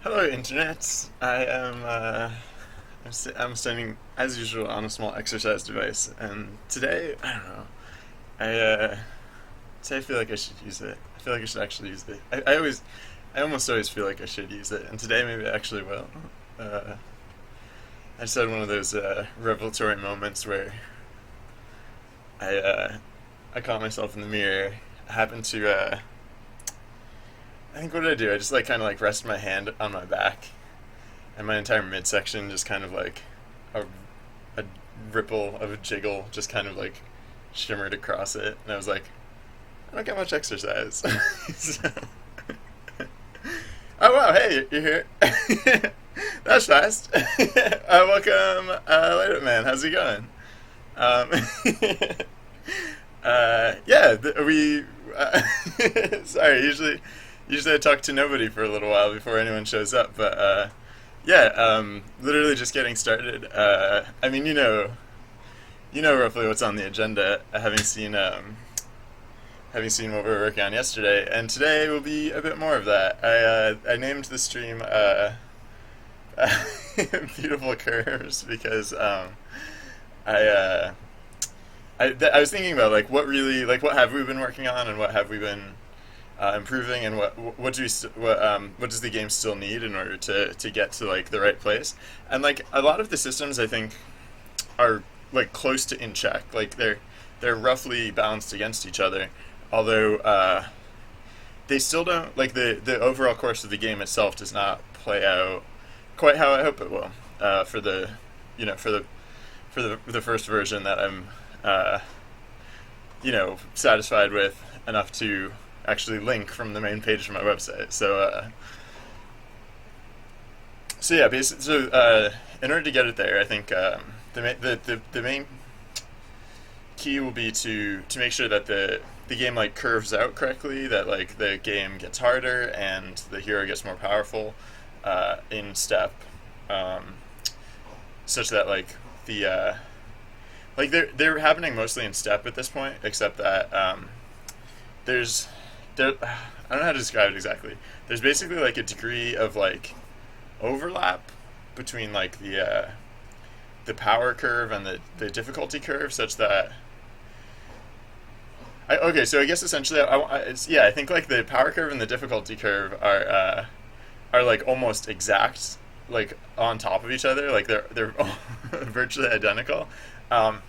Hello, Internet. I'm standing as usual on a small exercise device, and today I don't know. I today I feel like I should use it. I feel like I should actually use it. I almost always feel like I should use it, and today maybe I actually will. Uh, I just had one of those revelatory moments where I uh, I caught myself in the mirror. I happened to I think what did I do? I just like kind of like rested my hand on my back, and my entire midsection just kind of like a, a ripple of a jiggle just kind of like shimmered across it, and I was like, I don't get much exercise. So, oh wow, hey, you're here. That's fast. Welcome, Light Up Man. How's it going? Um, yeah, we. Sorry, usually I talk to nobody for a little while before anyone shows up, but yeah, literally just getting started. I mean, you know roughly what's on the agenda, having seen what we were working on yesterday, and today will be a bit more of that. I named the stream "Beautiful Curves" because I I was thinking about like what have we been working on and what have we been improving, and what does the game still need in order to get to like the right place. And like a lot of the systems I think are like close to in check, like they're roughly balanced against each other, although they still don't, like the overall course of the game itself does not play out quite how I hope it will, for the you know for the first version that I'm uh, satisfied with enough to actually link from the main page of my website. So yeah, basically, in order to get it there, I think the main key will be to make sure that the game like curves out correctly, that like the game gets harder and the hero gets more powerful in step, um, such that the they're happening mostly in step at this point, except that there's there I don't know how to describe it exactly. There's basically like a degree of like overlap between like the power curve and the difficulty curve, such that okay, so I guess essentially I think like the power curve and the difficulty curve are like almost exact, like on top of each other, like they're virtually identical. Um,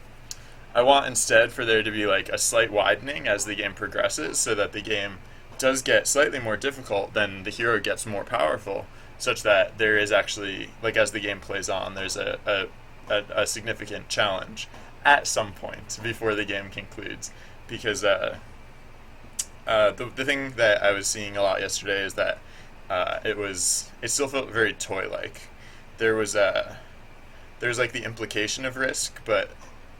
I want instead for there to be like a slight widening as the game progresses, so that the game does get slightly more difficult, then the hero gets more powerful, such that there is actually, like, as the game plays on, there's a significant challenge at some point before the game concludes. Because the thing that I was seeing a lot yesterday is that it still felt very toy like. There was there's like the implication of risk, but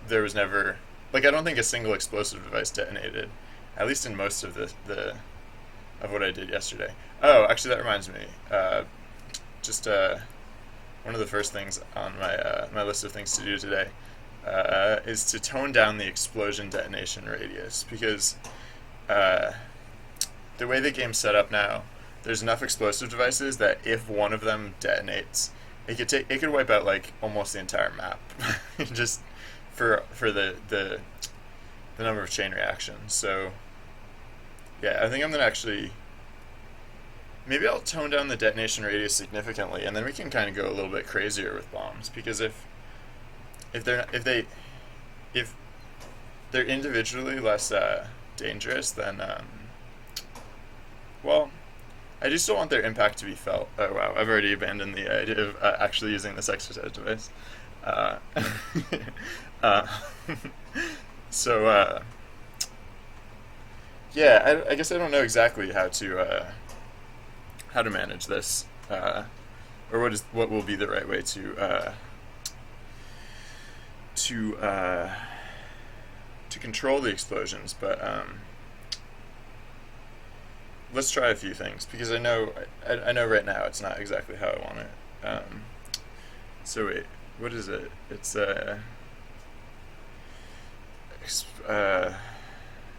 there was never, like, I don't think a single explosive device detonated, at least in most of the of what I did yesterday. Oh, actually, that reminds me. Just one of the first things on my list of things to do today is to tone down the explosion detonation radius, because uh, the way the game's set up now, there's enough explosive devices that if one of them detonates, it could wipe out like almost the entire map, just for the number of chain reactions. So yeah, I think I'm gonna actually, maybe I'll tone down the detonation radius significantly, and then we can kind of go a little bit crazier with bombs. Because if they're if they're individually less dangerous, then well, I do still want their impact to be felt. Oh wow, I've already abandoned the idea of actually using this exercise device. Uh, uh, so yeah, I guess I don't know exactly how to manage this, or what will be the right way to to control the explosions. But let's try a few things, because I know right now it's not exactly how I want it. So wait, what is it? It's uh,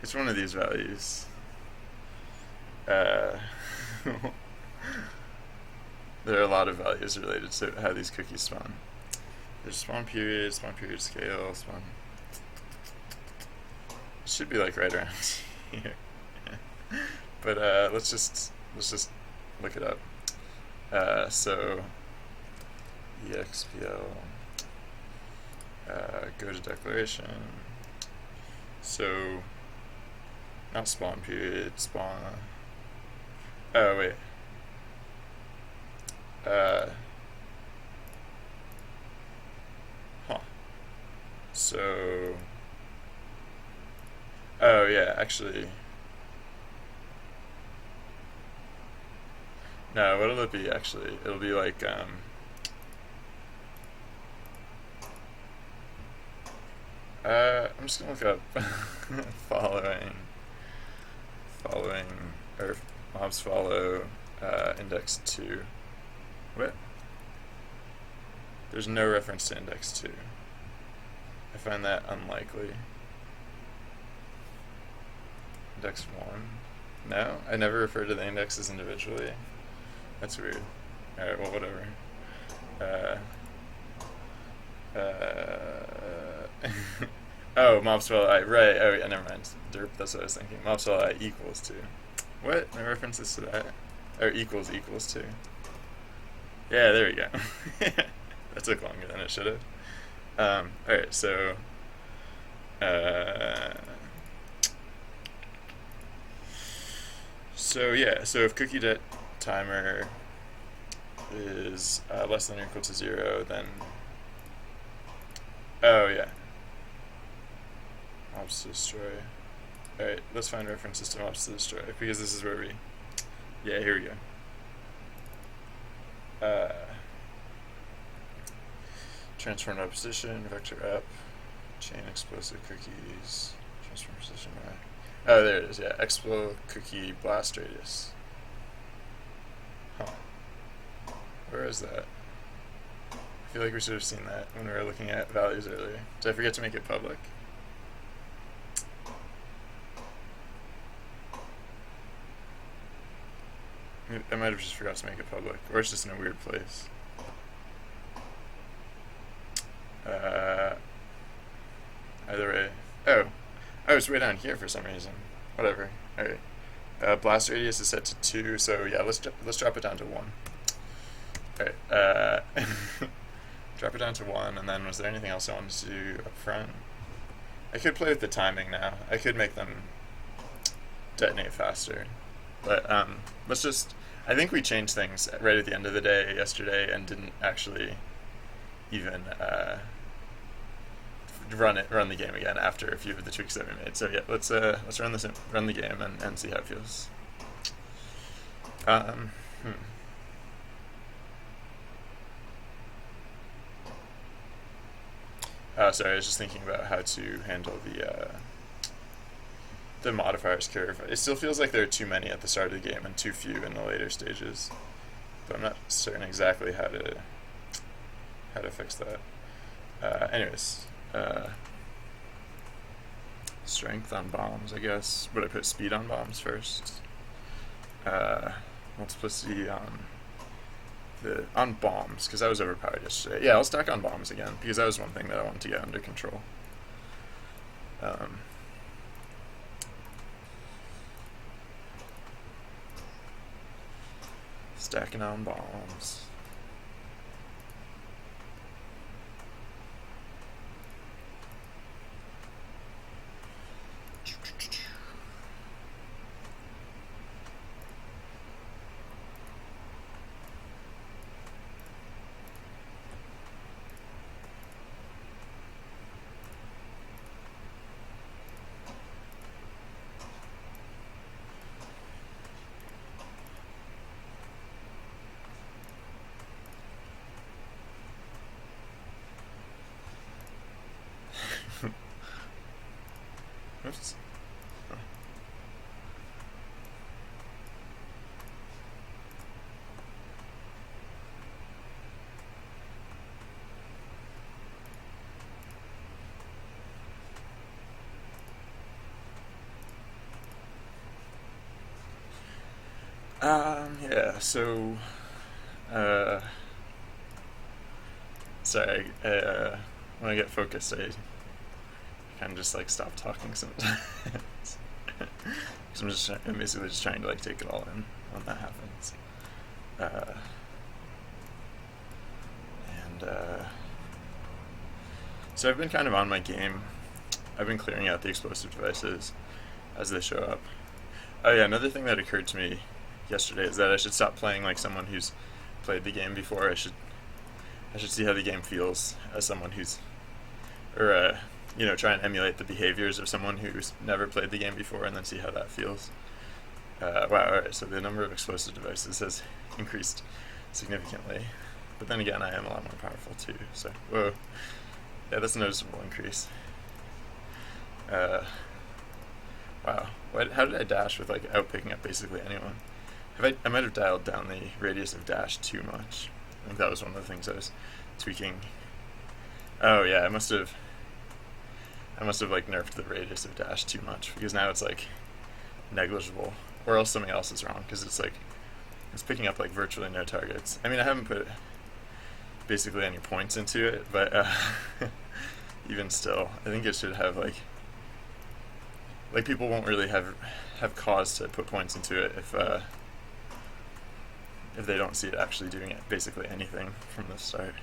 it's one of these values. Uh, there are a lot of values related to how these cookies spawn. There's spawn period scale, spawn. It should be like right around here. But let's just look it up. So expl go to declaration. So not spawn period, spawn. Oh wait. Huh. So. Oh yeah, actually. No, what'll it be actually? It'll be like I'm just gonna look up following or mobs follow index 2. What? There's no reference to index 2. I find that unlikely. Index 1? No? I never refer to the indexes individually. That's weird. Alright, well, whatever. Oh, mobs follow I. Right. Oh, yeah, never mind. Derp, that's what I was thinking. Mobs follow I equals 2. What? No references to that? Or equals 2. Yeah, there we go. That took longer than it should have. Alright, so yeah, so if cookie timer is less than or equal to 0, then oh yeah, mobs to destroy. Alright, let's find references to mobs to destroy, because this is where we, yeah, here we go. Transform to position, vector up, chain explosive cookies, transform position Y. Oh, there it is, yeah, explode cookie blast radius. Huh. Where is that? I feel like we should have seen that when we were looking at values earlier. Did I forget to make it public? I might have just forgot to make it public, or it's just in a weird place. Either way. Oh, it's way down here for some reason. Whatever. Alright. Blast radius is set to 2, so yeah, let's drop it down to 1. Alright. Drop it down to 1, and then was there anything else I wanted to do up front? I could play with the timing now. I could make them detonate faster. But let's just. I think we changed things right at the end of the day yesterday and didn't actually even run the game again after a few of the tweaks that we made. So yeah, let's run the game and see how it feels. Sorry, I was just thinking about how to handle the modifiers curve. It still feels like there are too many at the start of the game and too few in the later stages, but I'm not certain exactly how to fix that. Anyways, strength on bombs, I guess. Would I put speed on bombs first? Multiplicity on bombs, because I was overpowered yesterday. Yeah, I'll stack on bombs again, because that was one thing that I wanted to get under control. Stacking on bombs. Oops. Yeah, so Sorry, when I get focused, I kind of just like stop talking sometimes. Because I'm basically just trying to like take it all in when that happens. So I've been kind of on my game. I've been clearing out the explosive devices as they show up. Oh yeah, another thing that occurred to me yesterday is that I should stop playing like someone who's played the game before. I should see how the game feels as someone who's, or try and emulate the behaviors of someone who's never played the game before, and then see how that feels. Wow. All right. So the number of explosive devices has increased significantly, but then again, I am a lot more powerful too. So whoa, yeah, that's a noticeable increase. Wow. How did I dash without picking up basically anyone? I might have dialed down the radius of dash too much. I think that was one of the things I was tweaking. Oh yeah, I must have like nerfed the radius of dash too much, because now it's like negligible, or else something else is wrong, because it's picking up like virtually no targets. I mean, I haven't put basically any points into it, but even still, I think it should have like people won't really have cause to put points into it if they don't see it actually doing it basically anything from the start.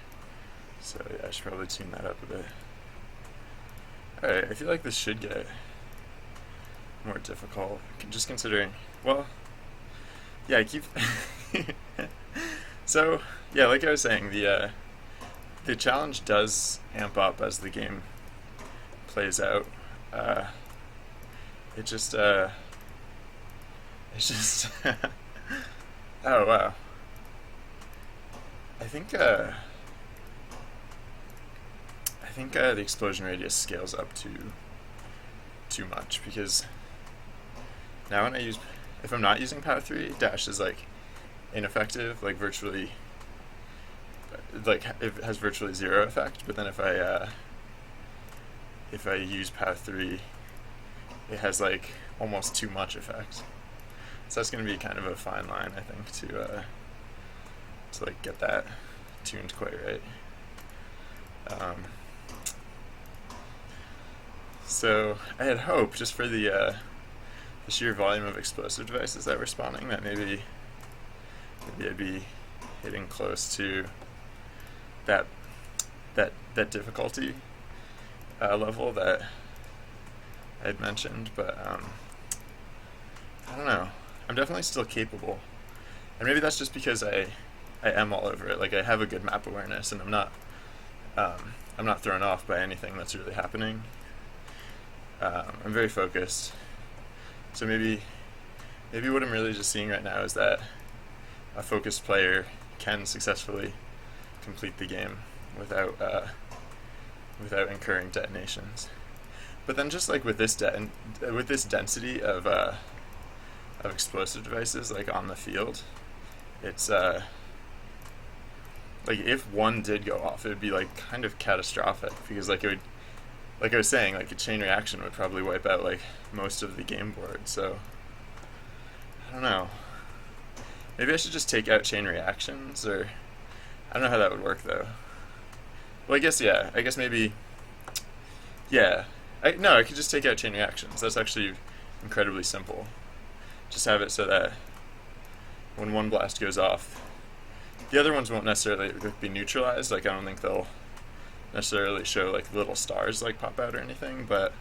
So yeah, I should probably tune that up a bit. Alright, I feel like this should get more difficult, just considering, well, yeah, I keep so yeah, like I was saying, the challenge does amp up as the game plays out. It's just oh wow. I think the explosion radius scales up too much, because now when if I'm not using Power 3, dash is like ineffective, like virtually, like it has virtually zero effect. But then if I use Power 3, it has like almost too much effect. So that's going to be kind of a fine line, I think, to like get that tuned quite right. So I had hoped, just for the sheer volume of explosive devices that were spawning, that maybe I'd be hitting close to that difficulty level that I had mentioned, but I don't know. I'm definitely still capable, and maybe that's just because I am all over it. Like, I have a good map awareness, and I'm not thrown off by anything that's really happening. I'm very focused, so maybe what I'm really just seeing right now is that a focused player can successfully complete the game without incurring detonations. But then, just like with this density of explosive devices like on the field, it's like if one did go off, it would be like kind of catastrophic, because like it would, like I was saying, like a chain reaction would probably wipe out like most of the game board. So I don't know. Maybe I should just take out chain reactions, or I don't know how that would work though. Well, I guess maybe, yeah. I could just take out chain reactions. That's actually incredibly simple. Just have it so that when one blast goes off, the other ones won't necessarily be neutralized. Like, I don't think they'll necessarily show like little stars like pop out or anything, but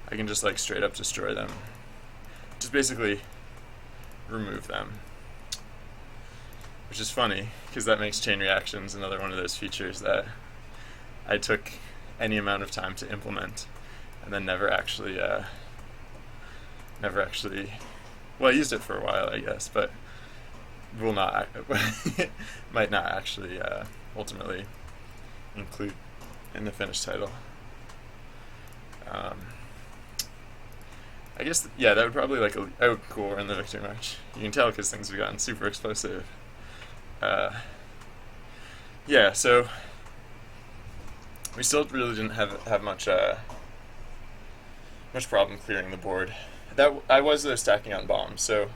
I can just like straight up destroy them. Just basically remove them. Which is funny, because that makes chain reactions another one of those features that I took any amount of time to implement, and then never actually, well, I used it for a while, I guess, but might not actually ultimately include in the finished title. I guess, yeah, that would probably oh, cool, we're in the victory march. You can tell because things have gotten super explosive. Yeah, so we still really didn't have much problem clearing the board. That I was stacking on bombs. So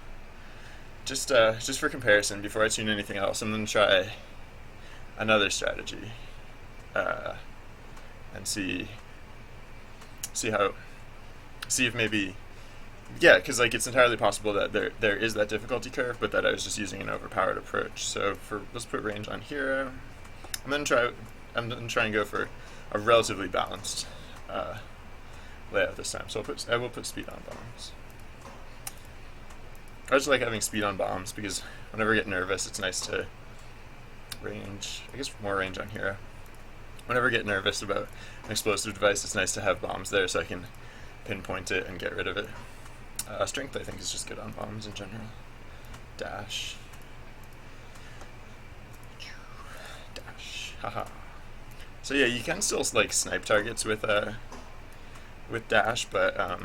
just for comparison, before I tune anything else, I'm gonna try another strategy. uh, and see if maybe, yeah, because like it's entirely possible that there is that difficulty curve, but that I was just using an overpowered approach. So let's put range on hero. I'm gonna try and go for a relatively balanced layout this time. So I will put speed on bombs. I just like having speed on bombs because whenever I get nervous, it's nice to range. I guess more range on hero. Whenever I get nervous about an explosive device, it's nice to have bombs there so I can pinpoint it and get rid of it. Strength, I think, is just good on bombs in general. Dash. Dash. Haha. So yeah, you can still like snipe targets with dash, but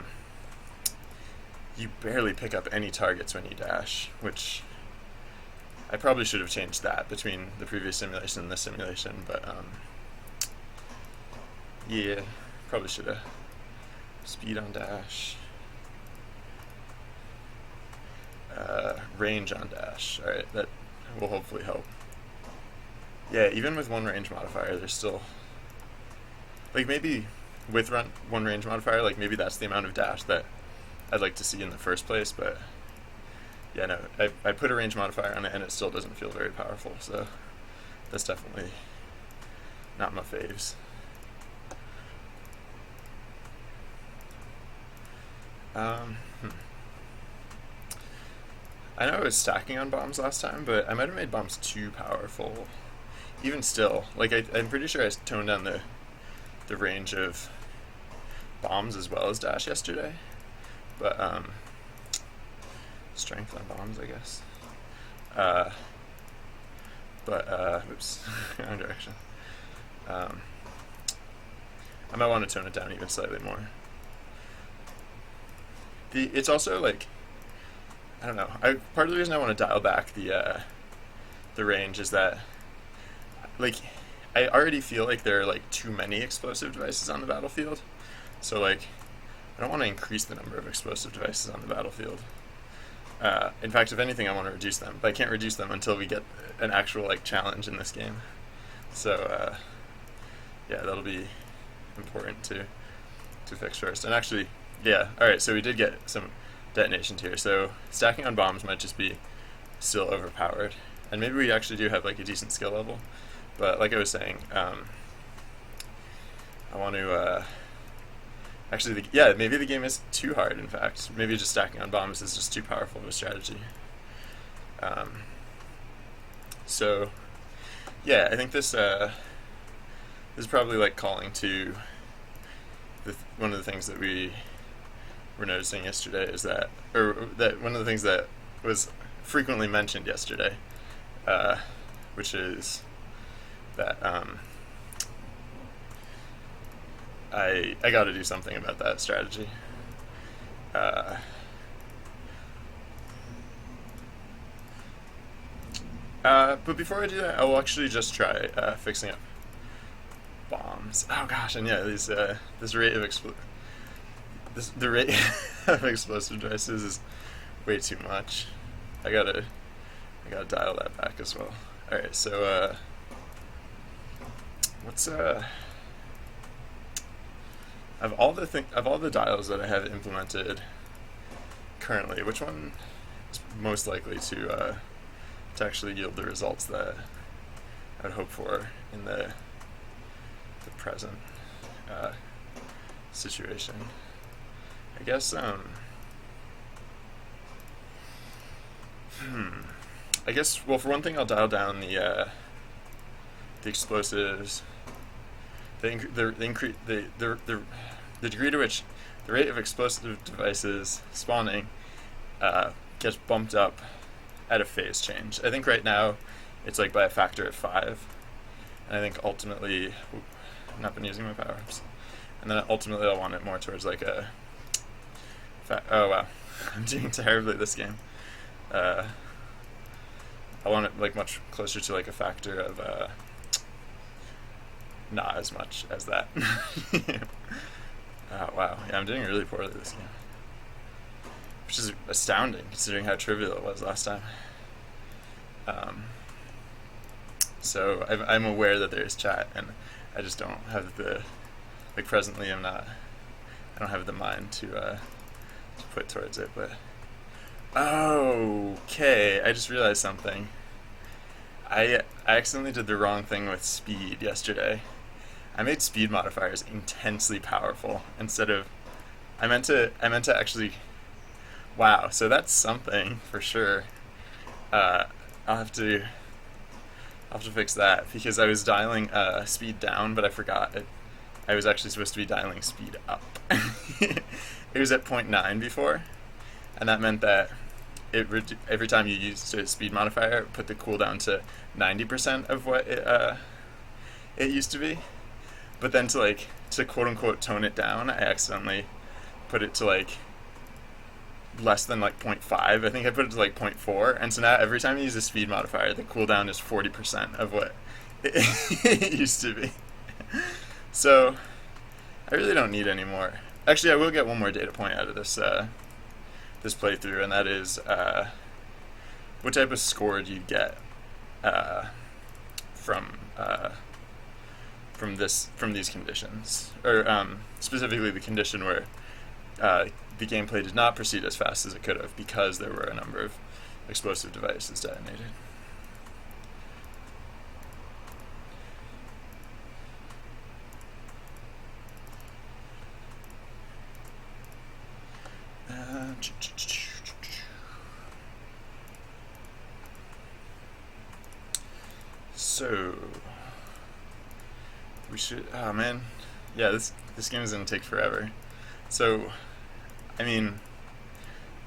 you barely pick up any targets when you dash, which I probably should have changed that between the previous simulation and this simulation, but yeah, probably should have. Speed on dash. Range on dash. Alright, that will hopefully help. Yeah, even with one range modifier, there's still, like, maybe with one range modifier, like maybe that's the amount of dash that I'd like to see in the first place, but yeah, no, I put a range modifier on it and it still doesn't feel very powerful, so that's definitely not my faves. I know I was stacking on bombs last time, but I might have made bombs too powerful. Even still, like I'm pretty sure I toned down the range of bombs as well as dash yesterday, but strength on bombs, I guess. Oops, wrong direction. I might want to tone it down even slightly more. It's also like, I don't know. Part of the reason I want to dial back the range is that, like, I already feel like there are like too many explosive devices on the battlefield. So like, I don't want to increase the number of explosive devices on the battlefield. In fact, if anything, I want to reduce them, but I can't reduce them until we get an actual like challenge in this game. So yeah, that'll be important to fix first. And actually, yeah, all right. So we did get some detonations here. So stacking on bombs might just be still overpowered, and maybe we actually do have like a decent skill level. But like I was saying, I want to actually, yeah, maybe the game is too hard. In fact, maybe just stacking on bombs is just too powerful of a strategy. So yeah, I think this is probably like calling to one of the things that we were noticing yesterday is that, or that one of the things that was frequently mentioned yesterday, which is that I got to do something about that strategy. But before I do that, I will actually just try fixing up bombs. Oh gosh, and yeah, this rate of the rate of explosive devices is way too much. I gotta dial that back as well. All right, so what's of all the dials that I have implemented currently, which one is most likely to actually yield the results that I would hope for in the present situation? I guess I guess, well, for one thing, I'll dial down the explosives, the degree to which the rate of explosive devices spawning gets bumped up at a phase change. I think right now it's like by a factor of 5, and I think ultimately, I've not been using my power-ups, and then ultimately I'll want it more towards like a oh wow, I'm doing terribly this game. I want it like much closer to like a factor of not as much as that. Wow, yeah, I'm doing really poorly this game, which is astounding considering how trivial it was last time. So I'm aware that there's chat, and I just don't have the, like, presently I don't have the mind to put towards it. But okay, I just realized something. I accidentally did the wrong thing with speed yesterday. I made speed modifiers intensely powerful instead of, I meant to actually, wow, so that's something for sure. Uh, I'll have to fix that because I was dialing speed down, but I forgot it. I was actually supposed to be dialing speed up. It was at point 0.9 before, and that meant that every time you used a speed modifier, it put the cooldown to 90% of what it used to be. But then to quote unquote tone it down, I accidentally put it to like less than like 0.5. I think I put it to like 0.4, and so now every time you use a speed modifier, the cooldown is 40% of what it used to be. So I really don't need any more. Actually, I will get one more data point out of this playthrough, and that is what type of score do you get from these conditions, or specifically the condition where the gameplay did not proceed as fast as it could have because there were a number of explosive devices detonated. So we should. Oh man, yeah. This game is gonna take forever. So, I mean,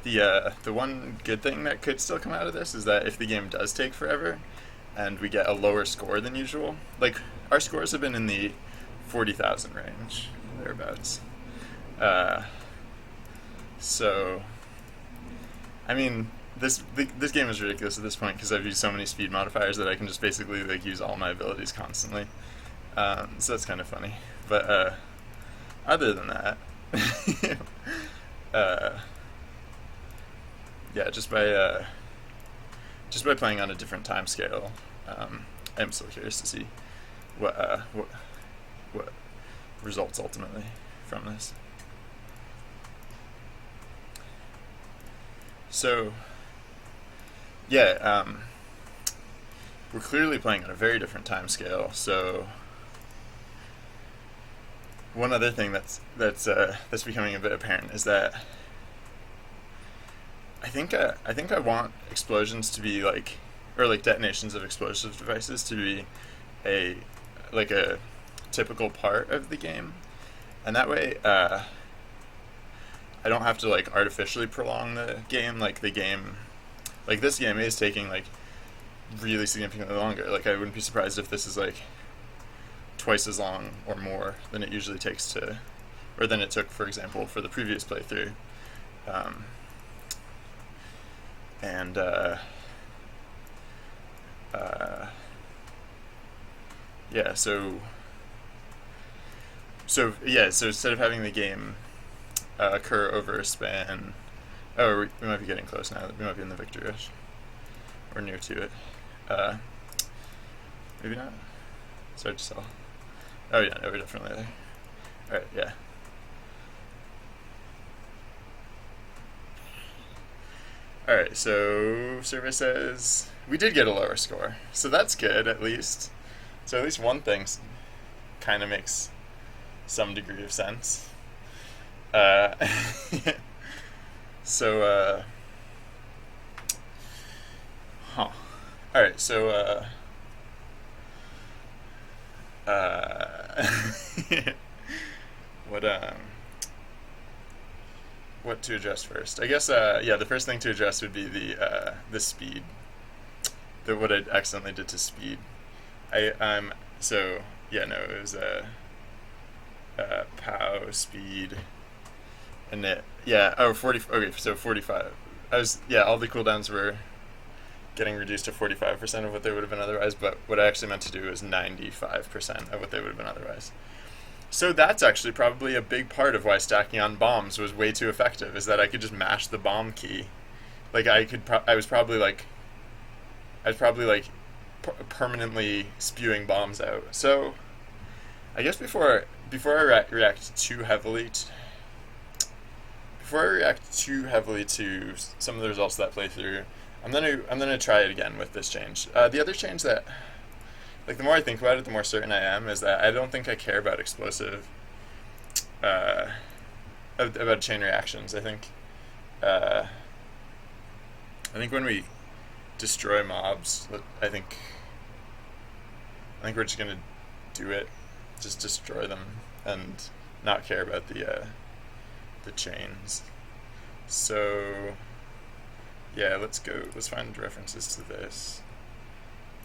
the one good thing that could still come out of this is that if the game does take forever, and we get a lower score than usual, like our scores have been in the 40,000 range, thereabouts. So, I mean, this game is ridiculous at this point because I've used so many speed modifiers that I can just basically like use all my abilities constantly. So that's kind of funny. But other than that, yeah, just by playing on a different time scale, I'm still curious to see what results ultimately from this. So, yeah, we're clearly playing on a very different time scale. So, one other thing that's becoming a bit apparent is that I think I want explosions to be like, or like detonations of explosive devices to be a typical part of the game, and that way I don't have to like artificially prolong the game. Like this game is taking like really significantly longer. Like I wouldn't be surprised if this is like twice as long or more than it usually takes or than it took, for example, for the previous playthrough. And yeah, so instead of having the game occur over a span, we might be getting close now. We might be in the victory rush. We're near to it. Maybe not. Start to sell. Oh yeah, no, we're definitely there. Alright, yeah. Alright, so survey says we did get a lower score. So that's good, at least. So at least one thing kind of makes some degree of sense. So, Alright, so, what to address first? I guess, the first thing to address would be the speed. What I accidentally did to speed. It was, POW, speed, and it, 40, okay, so 45. All the cooldowns were getting reduced to 45% of what they would have been otherwise, but what I actually meant to do is 95% of what they would have been otherwise. So that's actually probably a big part of why stacking on bombs was way too effective, is that I could just mash the bomb key. Like I was probably like permanently spewing bombs out. So I guess before I react too heavily before I react too heavily to some of the results of that playthrough, I'm gonna try it again with this change. The other change that, like, the more I think about it, the more certain I am, is that I don't think I care about explosive, uh, about chain reactions. Uh, I think when we destroy mobs, I think we're just gonna do it, just destroy them and not care about the chains. So yeah, let's find references to this.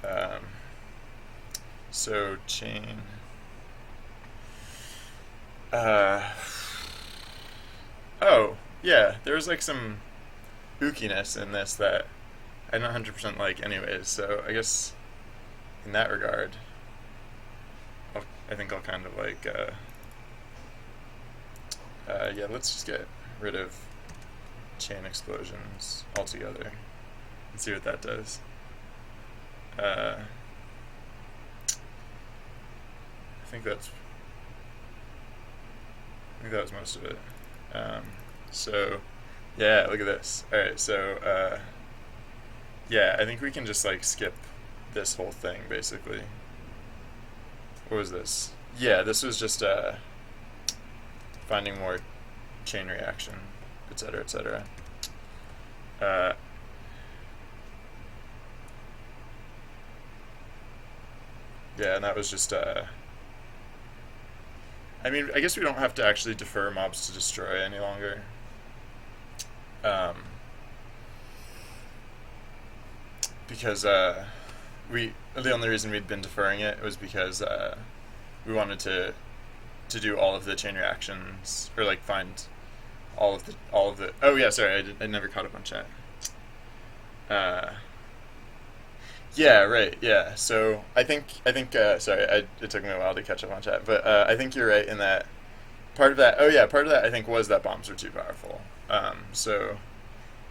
Um, so chain. Uh, oh yeah, there was like some ookiness in this that I don't 100% like anyways. So I guess in that regard, I think I'll kind of like yeah, let's just get rid of chain explosions altogether and see what that does. I think that's I think that was most of it. Um, so yeah, look at this. All right, so yeah, I think we can just like skip this whole thing basically. What was this? Yeah, this was just finding more chain reaction, etc., etc. Uh, yeah, and that was just. I mean, I guess we don't have to actually defer mobs to destroy any longer. Um, because the only reason we'd been deferring it was because we wanted to do all of the chain reactions, or like find all of the. Oh yeah, sorry, I never caught up on chat. Uh, yeah, right. Yeah. So I think sorry, it took me a while to catch up on chat, but I think you're right in that part of that. Oh yeah, part of that I think was that bombs were too powerful. So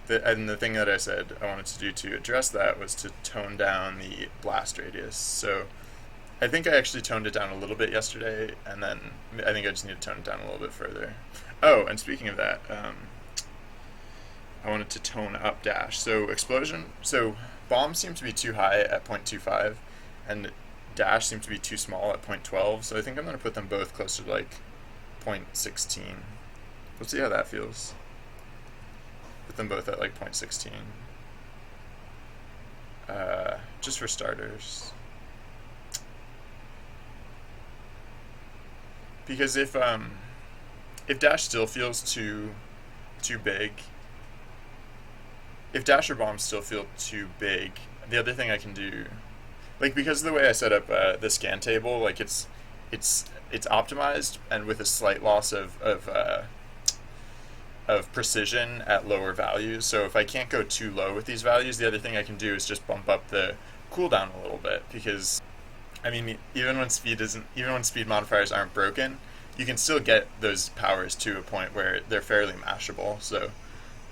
and the thing that I said I wanted to do to address that was to tone down the blast radius. So I think I actually toned it down a little bit yesterday, and then I think I just need to tone it down a little bit further. Oh, and speaking of that, I wanted to tone up dash. So explosion. So bombs seem to be too high at 0.25, and dash seems to be too small at 0.12. So I think I'm going to put them both closer to like 0.16. Let's see how that feels. Put them both at like 0.16. Just for starters. Because if dash still feels too big, if dash or bombs still feel too big, the other thing I can do, like, because of the way I set up the scan table, like it's optimized and with a slight loss of precision at lower values. So if I can't go too low with these values, the other thing I can do is just bump up the cooldown a little bit, because I mean, even when speed modifiers aren't broken, you can still get those powers to a point where they're fairly mashable. So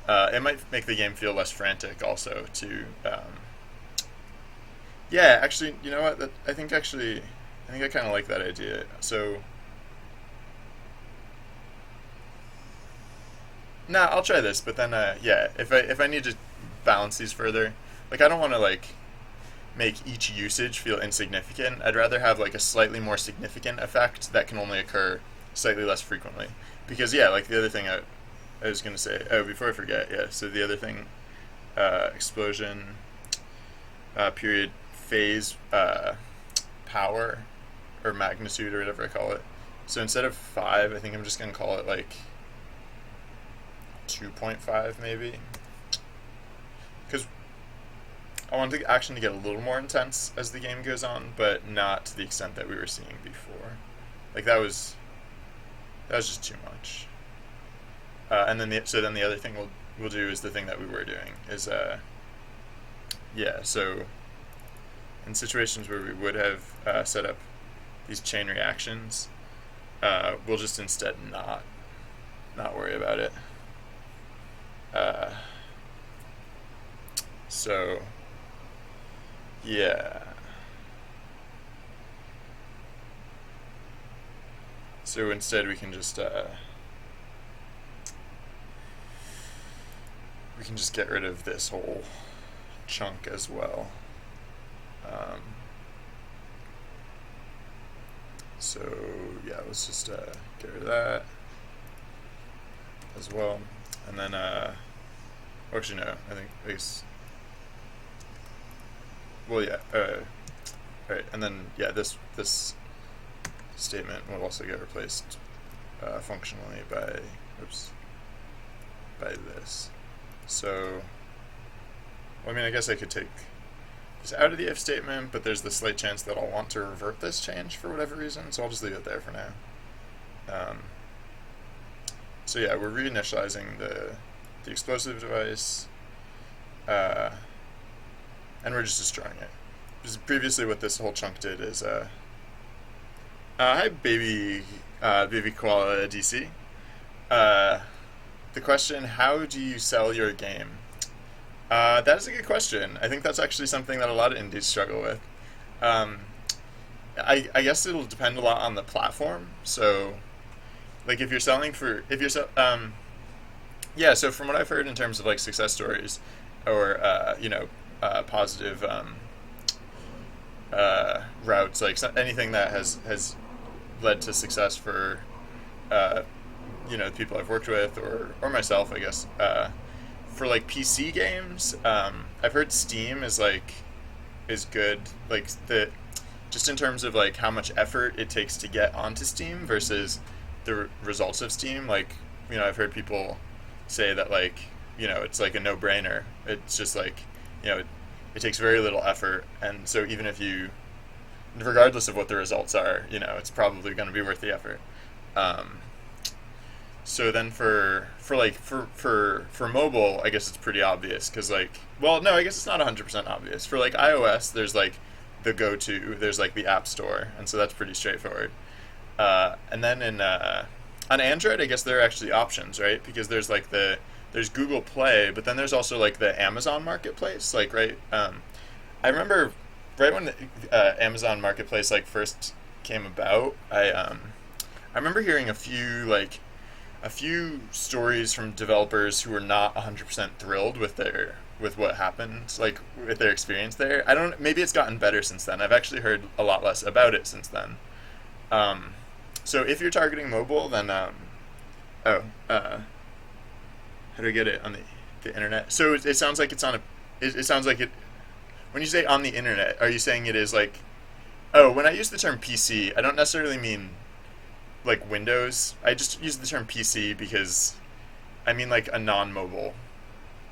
it might make the game feel less frantic also to yeah, actually, you know what, I think I kind of like that idea. So nah, I'll try this, but then yeah, if I need to balance these further, like, I don't want to like make each usage feel insignificant. I'd rather have like a slightly more significant effect that can only occur slightly less frequently. Because yeah, like the other thing I was gonna say, oh, before I forget, yeah, so the other thing, explosion, period, phase, power, or magnitude, or whatever I call it. So instead of 5, I think I'm just gonna call it like 2.5 maybe, because I want the action to get a little more intense as the game goes on, but not to the extent that we were seeing before. Like that was just too much. And then the other thing we'll do is the thing that we were doing is yeah. So in situations where we would have set up these chain reactions, we'll just instead not worry about it. So yeah, So instead we can just get rid of this whole chunk as well. Um, so yeah, let's just get rid of that as well. And then, actually no, I guess, well yeah, alright, and then yeah, this statement will also get replaced functionally by this. So, well, I mean, I guess I could take this out of the if statement, but there's the slight chance that I'll want to revert this change for whatever reason, so I'll just leave it there for now. So yeah, we're reinitializing the explosive device, and we're just destroying it. Because previously what this whole chunk did is, hi baby koala DC. The question, how do you sell your game? That is a good question. I think that's actually something that a lot of indies struggle with. I guess it'll depend a lot on the platform. So, like if you're selling for, yeah, so from what I've heard in terms of like success stories or, positive routes, like anything that has led to success for, people I've worked with or myself, I guess, for like PC games, I've heard Steam is good, like just in terms of like how much effort it takes to get onto Steam versus the results of Steam. Like, I've heard people say that like, it's like a no-brainer. It's just like, it takes very little effort, and so even if you, regardless of what the results are, it's probably going to be worth the effort. So then for mobile, I guess it's pretty obvious because I guess it's not 100% obvious. For like iOS, there's like the go-to, there's like the App Store, and so that's pretty straightforward. And then on Android, I guess there are actually options, right? Because there's Google Play, but then there's also like the Amazon Marketplace, right? I remember right when the Amazon Marketplace like first came about, I remember hearing a few stories from developers who were not 100% thrilled with what happened, like with their experience there. Maybe it's gotten better since then. I've actually heard a lot less about it since then. So if you're targeting mobile, then how do I get it on the internet? So it sounds like it's on it sounds like it, when you say on the internet, are you saying it is like, when I use the term PC, I don't necessarily mean like Windows. I just use the term PC because I mean like a non-mobile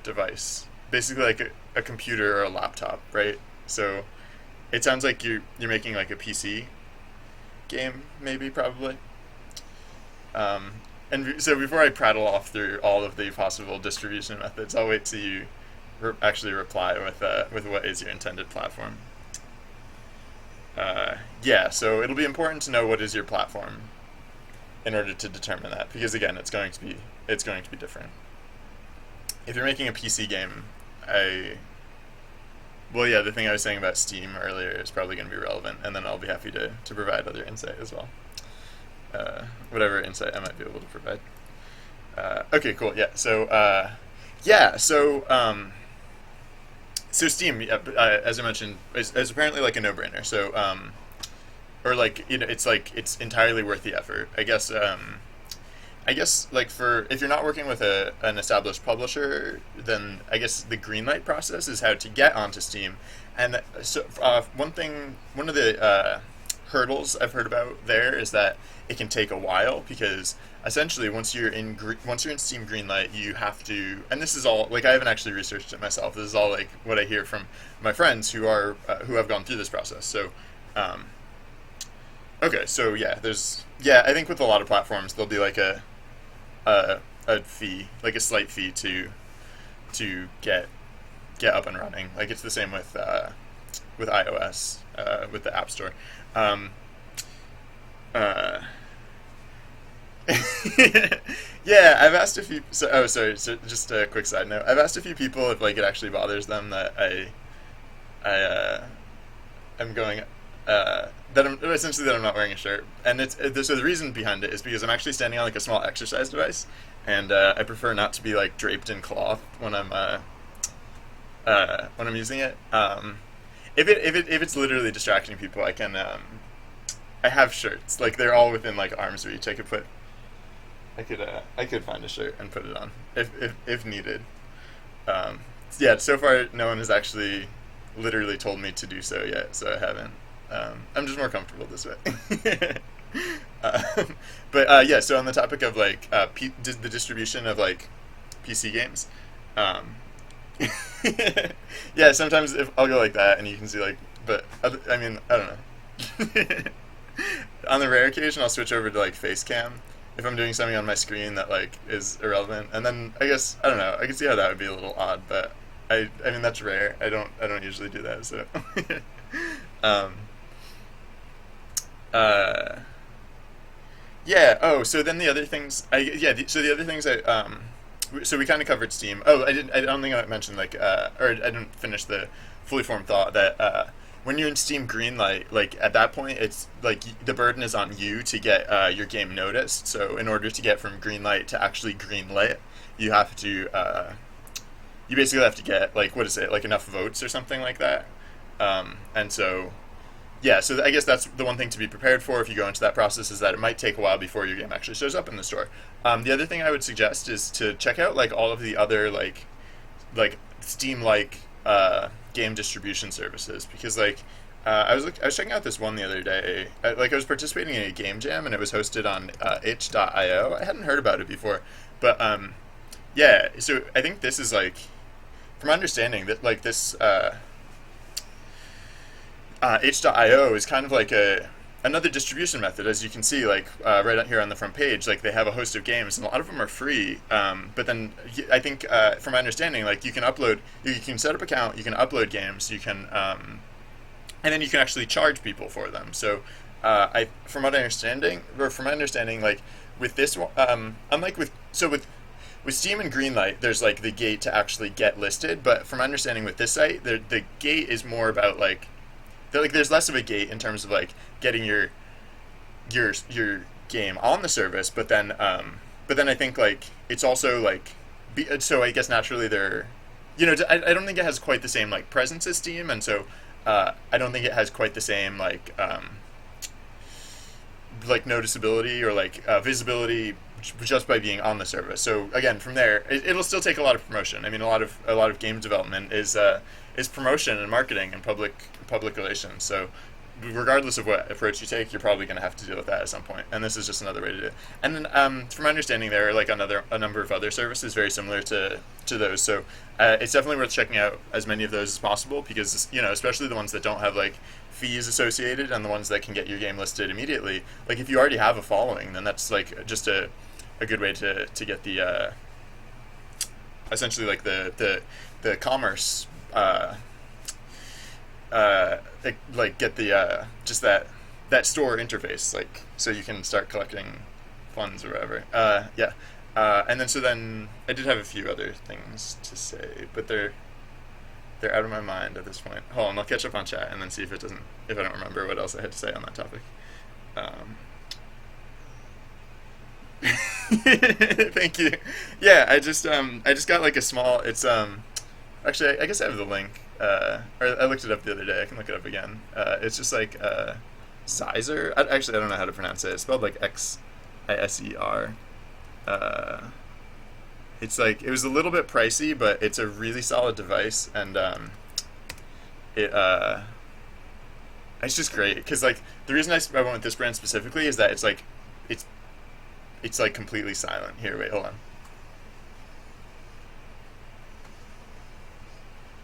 device, basically like a computer or a laptop, right? So it sounds like you're making like a PC game, probably. And so before I prattle off through all of the possible distribution methods, I'll wait till you actually reply with what is your intended platform. So it'll be important to know what is your platform in order to determine that, because again, it's going to be different. If you're making a PC game, the thing I was saying about Steam earlier is probably going to be relevant, and then I'll be happy to provide other insight as well. Whatever insight I might be able to provide. Okay, cool. Yeah. So Steam, as I mentioned, is apparently like a no-brainer. So, it's entirely worth the effort. I guess like if you're not working with an established publisher, then I guess the greenlight process is how to get onto Steam. And so one of the hurdles I've heard about there is that it can take a while, because essentially once you're in Steam Greenlight, you have to, and this is all like, I haven't actually researched it myself. This is all like what I hear from my friends who have gone through this process. So, okay, so I think with a lot of platforms there'll be like a fee, like a slight fee to get up and running. Like it's the same with iOS, with the App Store. Yeah, I've asked a few. So just a quick side note. I've asked a few people if like it actually bothers them that I'm going that I'm not wearing a shirt, and so the reason behind it is because I'm actually standing on like a small exercise device, and I prefer not to be like draped in cloth when I'm using it. If it's literally distracting people, I have shirts like they're all within like arm's reach. I could find a shirt and put it on if needed. Um, yeah, so far no one has actually literally told me to do so yet, so I haven't. I'm just more comfortable this way. um, but yeah, so on the topic of like the distribution of like PC games, um, yeah, sometimes if I'll go like that, and you can see like, but I mean, I don't know. On the rare occasion, I'll switch over to like face cam if I'm doing something on my screen that like is irrelevant, and then I guess I don't know. I can see how that would be a little odd, but I mean that's rare. I don't usually do that. So, um, uh, yeah. Oh, so then the other things. So the other things so we kind of covered Steam. Oh, I didn't. I don't think I mentioned like or I didn't finish the fully formed thought that when you're in Steam Greenlight, like at that point, it's like the burden is on you to get your game noticed. So in order to get from Greenlight to actually greenlit, you have to you basically have to get like what is it like enough votes or something like that. And so yeah, so I guess that's the one thing to be prepared for if you go into that process is that it might take a while before your game actually shows up in the store. The other thing I would suggest is to check out like all of the other like Steam like game distribution services because like I was checking out this one the other day. I was participating in a game jam and it was hosted on itch.io. I hadn't heard about it before, but yeah. So I think this is like from my understanding that like this. Itch.io is kind of like another distribution method, as you can see, like right out here on the front page. Like they have a host of games, and a lot of them are free. But then I think, from my understanding, like you can set up an account, you can upload games, and then you can actually charge people for them. So, from my understanding, like with this, unlike with Steam and Greenlight, there's like the gate to actually get listed. But from my understanding, with this site, the gate is more about like there's less of a gate in terms of like getting your game on the service, but then I think like it's also like so I guess naturally they're I don't think it has quite the same like presence as Steam, and so I don't think it has quite the same like noticeability or like visibility just by being on the service. So again, from there, it'll still take a lot of promotion. I mean, a lot of game development is promotion and marketing and public relations. So regardless of what approach you take, you're probably going to have to deal with that at some point. And this is just another way to do it. And then, from my understanding, there are like a number of other services very similar to those. So it's definitely worth checking out as many of those as possible because especially the ones that don't have like fees associated and the ones that can get your game listed immediately. Like if you already have a following, then that's like just a good way to get the essentially like the commerce like get the just that store interface like so you can start collecting funds or whatever. Yeah. And then I did have a few other things to say, but they're out of my mind at this point. Hold on, I'll catch up on chat and then see if I don't remember what else I had to say on that topic. Thank you. Yeah, I just got like a small. It's actually I guess I have the link. Or I looked it up the other day. I can look it up again. It's just like Xizer. Actually, I don't know how to pronounce it. It's spelled like Xiser. It's like it was a little bit pricey, but it's a really solid device, and it's just great because like the reason I went with this brand specifically is that it's like completely silent. Here, wait, hold on.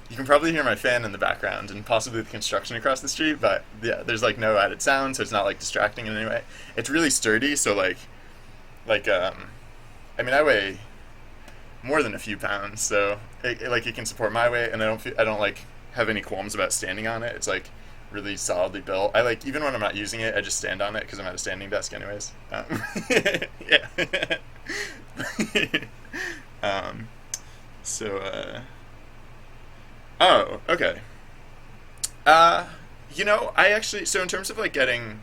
You can probably hear my fan in the background and possibly the construction across the street, but yeah, there's like no added sound, so it's not like distracting in any way. It's really sturdy, so I mean, I weigh more than a few pounds, so it can support my weight, and I don't like have any qualms about standing on it. It's like really solidly built. I like even when I'm not using it, I just stand on it because I'm at a standing desk anyways. Yeah. So. Oh, okay. I actually, so in terms of like getting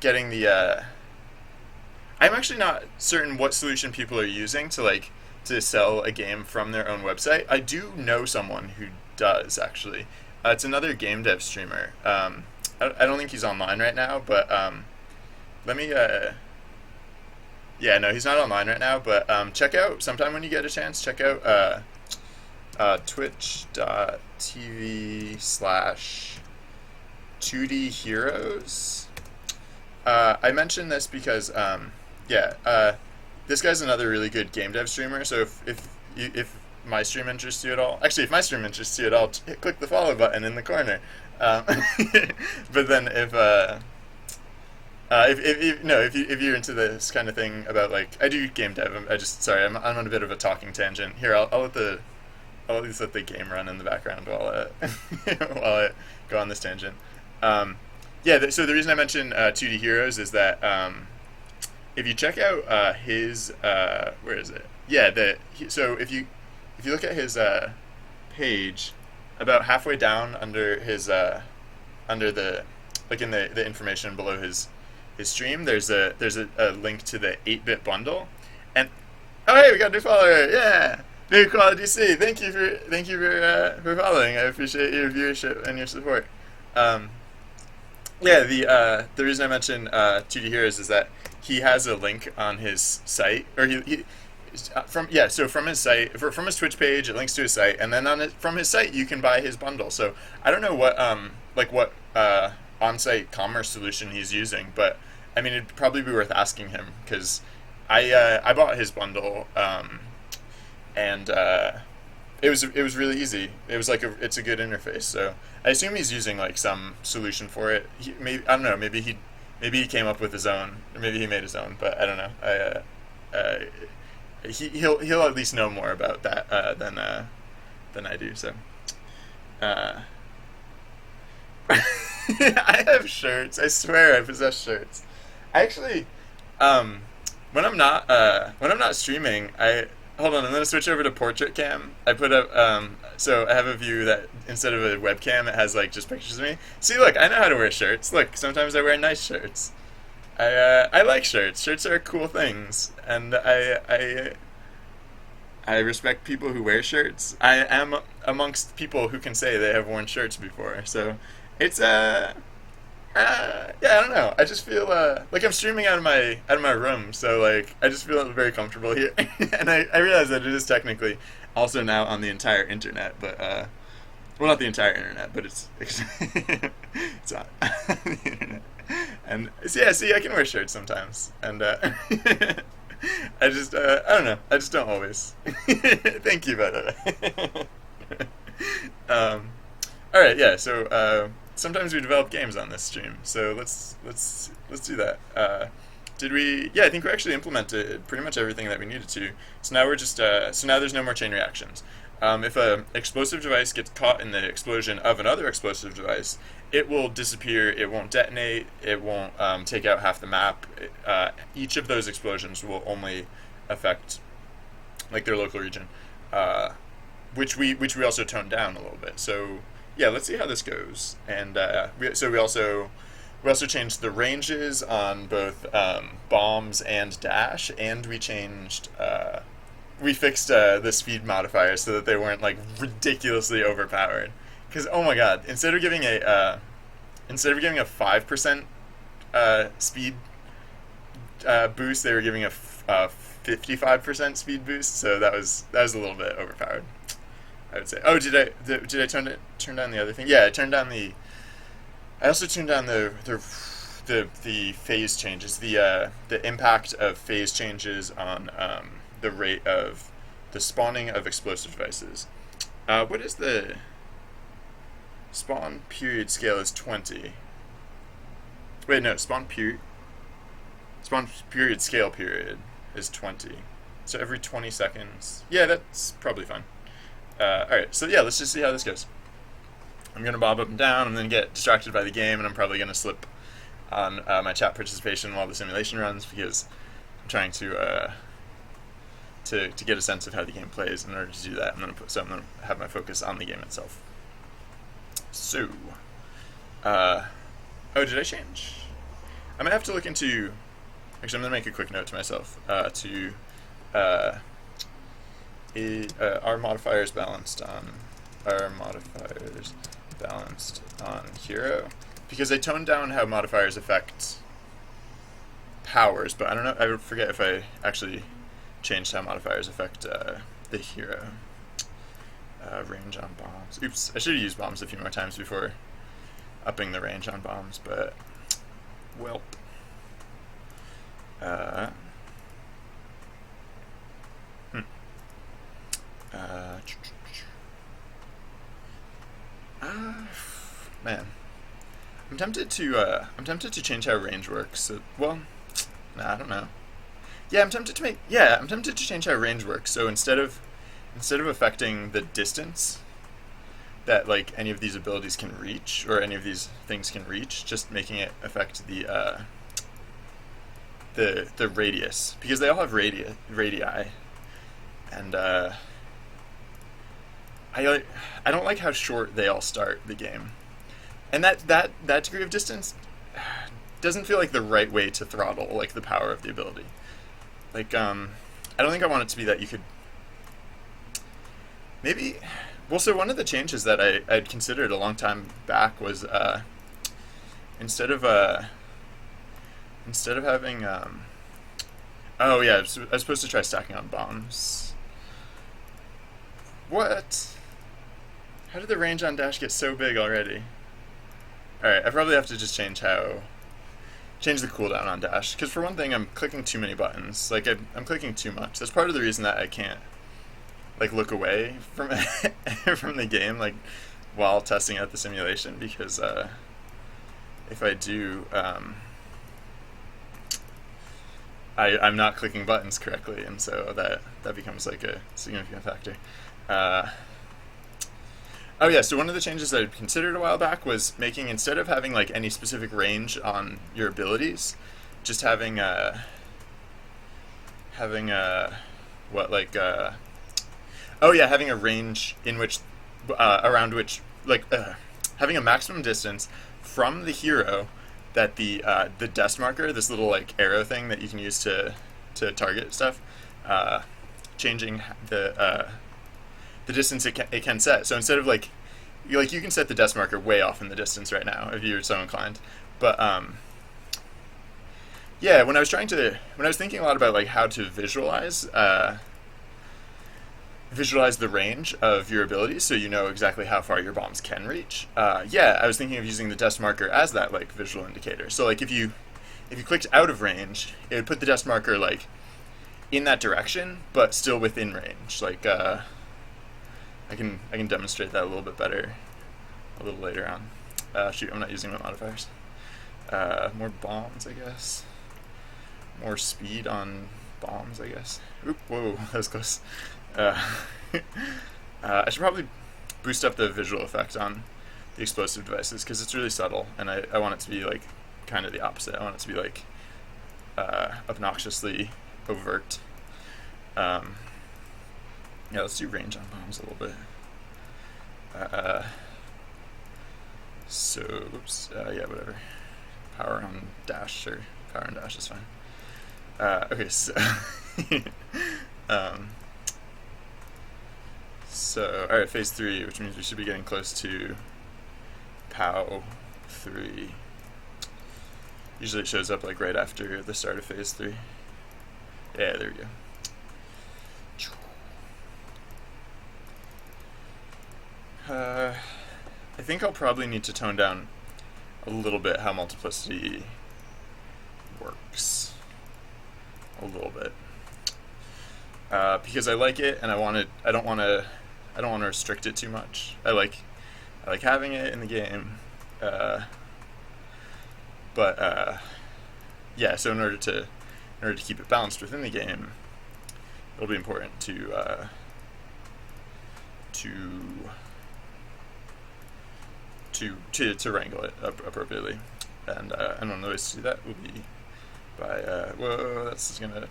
the I'm actually not certain what solution people are using to sell a game from their own website. I do know someone who does actually. It's another game dev streamer. I don't think he's online right now, but let me. Yeah, no, he's not online right now. But check out sometime when you get a chance. Check out twitch.tv/2D Heroes. I mentioned this because yeah, this guy's another really good game dev streamer. So if my stream interests you at all, actually, if my stream interests you at all, click the follow button in the corner. Um, but then if no if you're into this kind of thing about like I do game dev, I just sorry I'm on a bit of a talking tangent here. I'll at least let the game run in the background while while I go on this tangent. Yeah, so the reason I mentioned 2D Heroes is that if you check out his where is it? Yeah, so if you look at his page, about halfway down under his under the like in the information below his stream, there's a link to the 8-bit bundle, and oh hey, we got a new follower, yeah, new quality C. Thank you for following. I appreciate your viewership and your support. Yeah, the reason I mentioned 2D Heroes is that he has a link on his site, or he from his site, from his Twitch page, it links to his site, and then from his site you can buy his bundle. So I don't know what on-site commerce solution he's using, but I mean it'd probably be worth asking him because I bought his bundle and it was really easy. It was it's a good interface. So I assume he's using like some solution for it. Maybe I don't know. Maybe he came up with his own, or maybe he made his own. But I don't know. He'll at least know more about that than I do. So I have shirts. I swear I possess shirts. Actually, when I'm not streaming, hold on. I'm gonna switch over to portrait cam. I put up so I have a view that instead of a webcam, it has like just pictures of me. See, look, I know how to wear shirts. Look, sometimes I wear nice shirts. I like shirts. Shirts are cool things, and I respect people who wear shirts. I am amongst people who can say they have worn shirts before. So it's yeah, I don't know. I just feel like I'm streaming out of my room, so like I just feel very comfortable here. And I realize that it is technically also now on the entire internet, but well, not the entire internet, but it's it's on the internet. And so, yeah, see, I can wear shirts sometimes, and I just I don't know. I just don't always. Thank you, by the way. All right, yeah. So sometimes we develop games on this stream, so let's do that. Did we? Yeah, I think we actually implemented pretty much everything that we needed to. So now we're just so now there's no more chain reactions. If a explosive device gets caught in the explosion of another explosive device, it will disappear. It won't detonate. It won't take out half the map. Each of those explosions will only affect like their local region, which we also toned down a little bit. So yeah, let's see how this goes. And we also changed the ranges on both bombs and dash, and we changed. We fixed the speed modifiers so that they weren't like ridiculously overpowered. Because oh my god, instead of giving a 5% speed boost, they were giving a 55% speed boost. So that was a little bit overpowered, I would say. Oh, did I turn down the other thing? Yeah, I turned down the. I also turned down the phase changes, the impact of phase changes on the rate of the spawning of explosive devices. What is the spawn period scale? Is 20. Wait, no, spawn period scale period is 20. So every 20 seconds. Yeah, that's probably fine. Alright, so yeah, let's just see how this goes. I'm going to bob up and down. I'm going to get distracted by the game, and I'm probably going to slip on my chat participation while the simulation runs because I'm trying to get a sense of how the game plays. In order to do that, I'm going to have my focus on the game itself. So, Uh, oh, did I change? I might have to look into. Actually, I'm gonna make a quick note to myself. Uh, are modifiers balanced on? Are modifiers balanced on hero? Because I toned down how modifiers affect powers, but I don't know. I forget if I actually changed how modifiers affect the hero. Range on bombs. Oops, I should have used bombs a few more times before upping the range on bombs, but welp. Uh, hmm. Man, I'm tempted to change how range works. Well, nah, I don't know. Yeah, I'm tempted to change how range works. So instead of affecting the distance that like any of these abilities can reach or any of these things can reach, just making it affect the radius, because they all have radii, and I don't like how short they all start the game, and that degree of distance doesn't feel like the right way to throttle like the power of the ability. Like I don't think I want it to be that you could maybe. Well, so one of the changes that I'd considered a long time back was instead of having oh yeah, I was supposed to try stacking on bombs. What? How did the range on dash get so big already? Alright, I probably have to just change the cooldown on dash, because for one thing I'm clicking too many buttons. Like I'm clicking too much. That's part of the reason that I can't like look away from from the game like while testing out the simulation, because if I do I'm not clicking buttons correctly, and so that becomes like a significant factor. Oh yeah, so one of the changes that I considered a while back was making, instead of having like any specific range on your abilities, just having what like oh yeah, having a range in which around which like having a maximum distance from the hero that the dest marker, this little like arrow thing that you can use to target stuff, changing the distance it can set. So instead of like you can set the dest marker way off in the distance right now if you're so inclined, but yeah, when I was thinking a lot about like how to visualize the range of your abilities, so you know exactly how far your bombs can reach. Yeah, I was thinking of using the dest marker as that like visual indicator. So like if you clicked out of range, it would put the dest marker like in that direction, but still within range. Like I can demonstrate that a little bit better a little later on. Shoot, I'm not using my modifiers. More bombs, I guess. More speed on bombs, I guess. Oop, whoa, that was close. I should probably boost up the visual effect on the explosive devices, because it's really subtle, and I want it to be like kind of the opposite. I want it to be like obnoxiously overt. Yeah, let's do range on bombs a little bit. So, oops, yeah, whatever. Power on dash, sure. Power on dash is fine. Okay, so so, alright, phase 3, which means we should be getting close to POW 3. Usually it shows up like right after the start of phase 3. Yeah, there we go. I think I'll probably need to tone down a little bit how multiplicity works. A little bit. Because I like it, and I don't want to restrict it too much. I like having it in the game, but yeah. So in order to keep it balanced within the game, it'll be important to wrangle it appropriately, and one of the ways to do that would be by whoa, that's gonna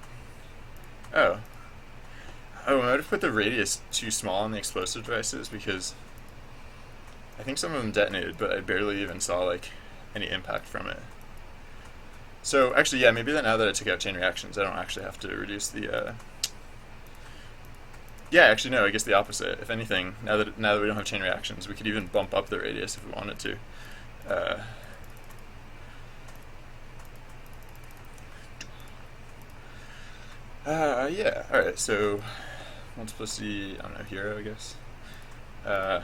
I might have put the radius too small on the explosive devices, because I think some of them detonated, but I barely even saw like any impact from it. So actually, yeah, maybe that now that I took out chain reactions, I don't actually have to reduce the. Yeah, actually, no. I guess the opposite. If anything, now that we don't have chain reactions, we could even bump up the radius if we wanted to. Uh, yeah. All right. So multiplicity. I don't know. Hero, I guess. Uh,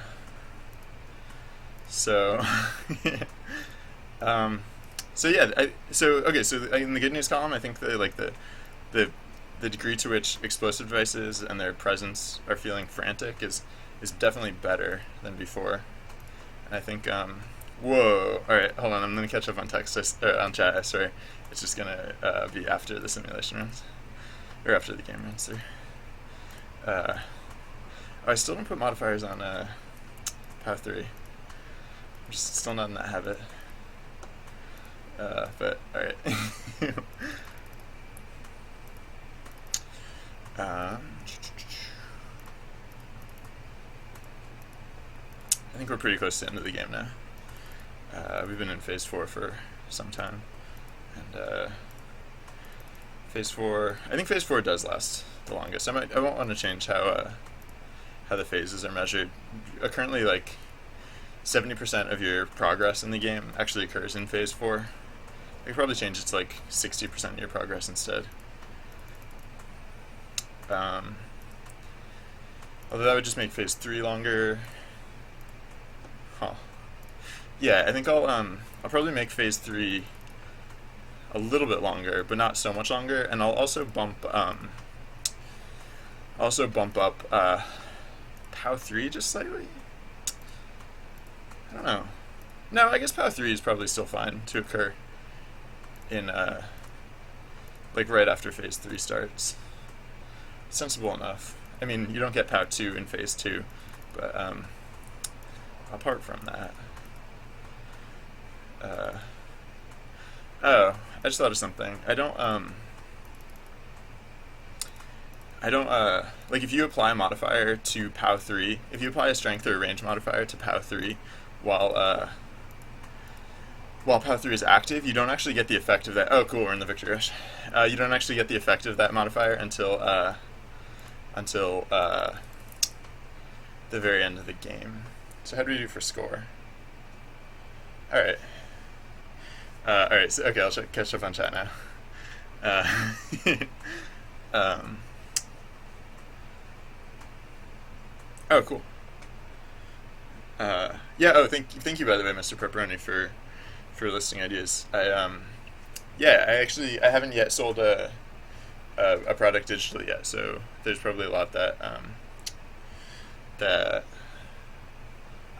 so. um, so yeah. So okay. So in the good news column, I think the the degree to which explosive devices and their presence are feeling frantic is definitely better than before. And I think whoa. All right. Hold on. I'm gonna catch up on text on chat. Sorry. It's just gonna be after the simulation runs. Or after the game runs through. Oh, I still don't put modifiers on path 3. I'm just still not in that habit. But alright. I think we're pretty close to the end of the game now. We've been in phase 4 for some time. And phase 4, I think phase 4 does last the longest. I won't want to change how the phases are measured. Currently, like 70% of your progress in the game actually occurs in phase 4. I could probably change it to like 60% of your progress instead. Although that would just make phase 3 longer. Huh. Yeah, I think I'll probably make phase 3 a little bit longer, but not so much longer, and I'll also bump up POW 3 just slightly. I don't know. No, I guess POW 3 is probably still fine to occur in like right after phase 3 starts. Sensible enough. I mean, you don't get POW 2 in phase 2, but apart from that, oh, I just thought of something. I don't like if you apply a modifier to POW 3, if you apply a strength or a range modifier to POW 3 while POW 3 is active, you don't actually get the effect of that. Oh, cool, we're in the victory rush. You don't actually get the effect of that modifier until the very end of the game. So how do we do for score? Alright. Alright, so, okay, I'll catch up on chat now. Oh, cool. Yeah, oh, thank you, by the way, Mr. Pepperoni, for listing ideas. Yeah, I haven't yet sold a product digitally yet, so there's probably a lot that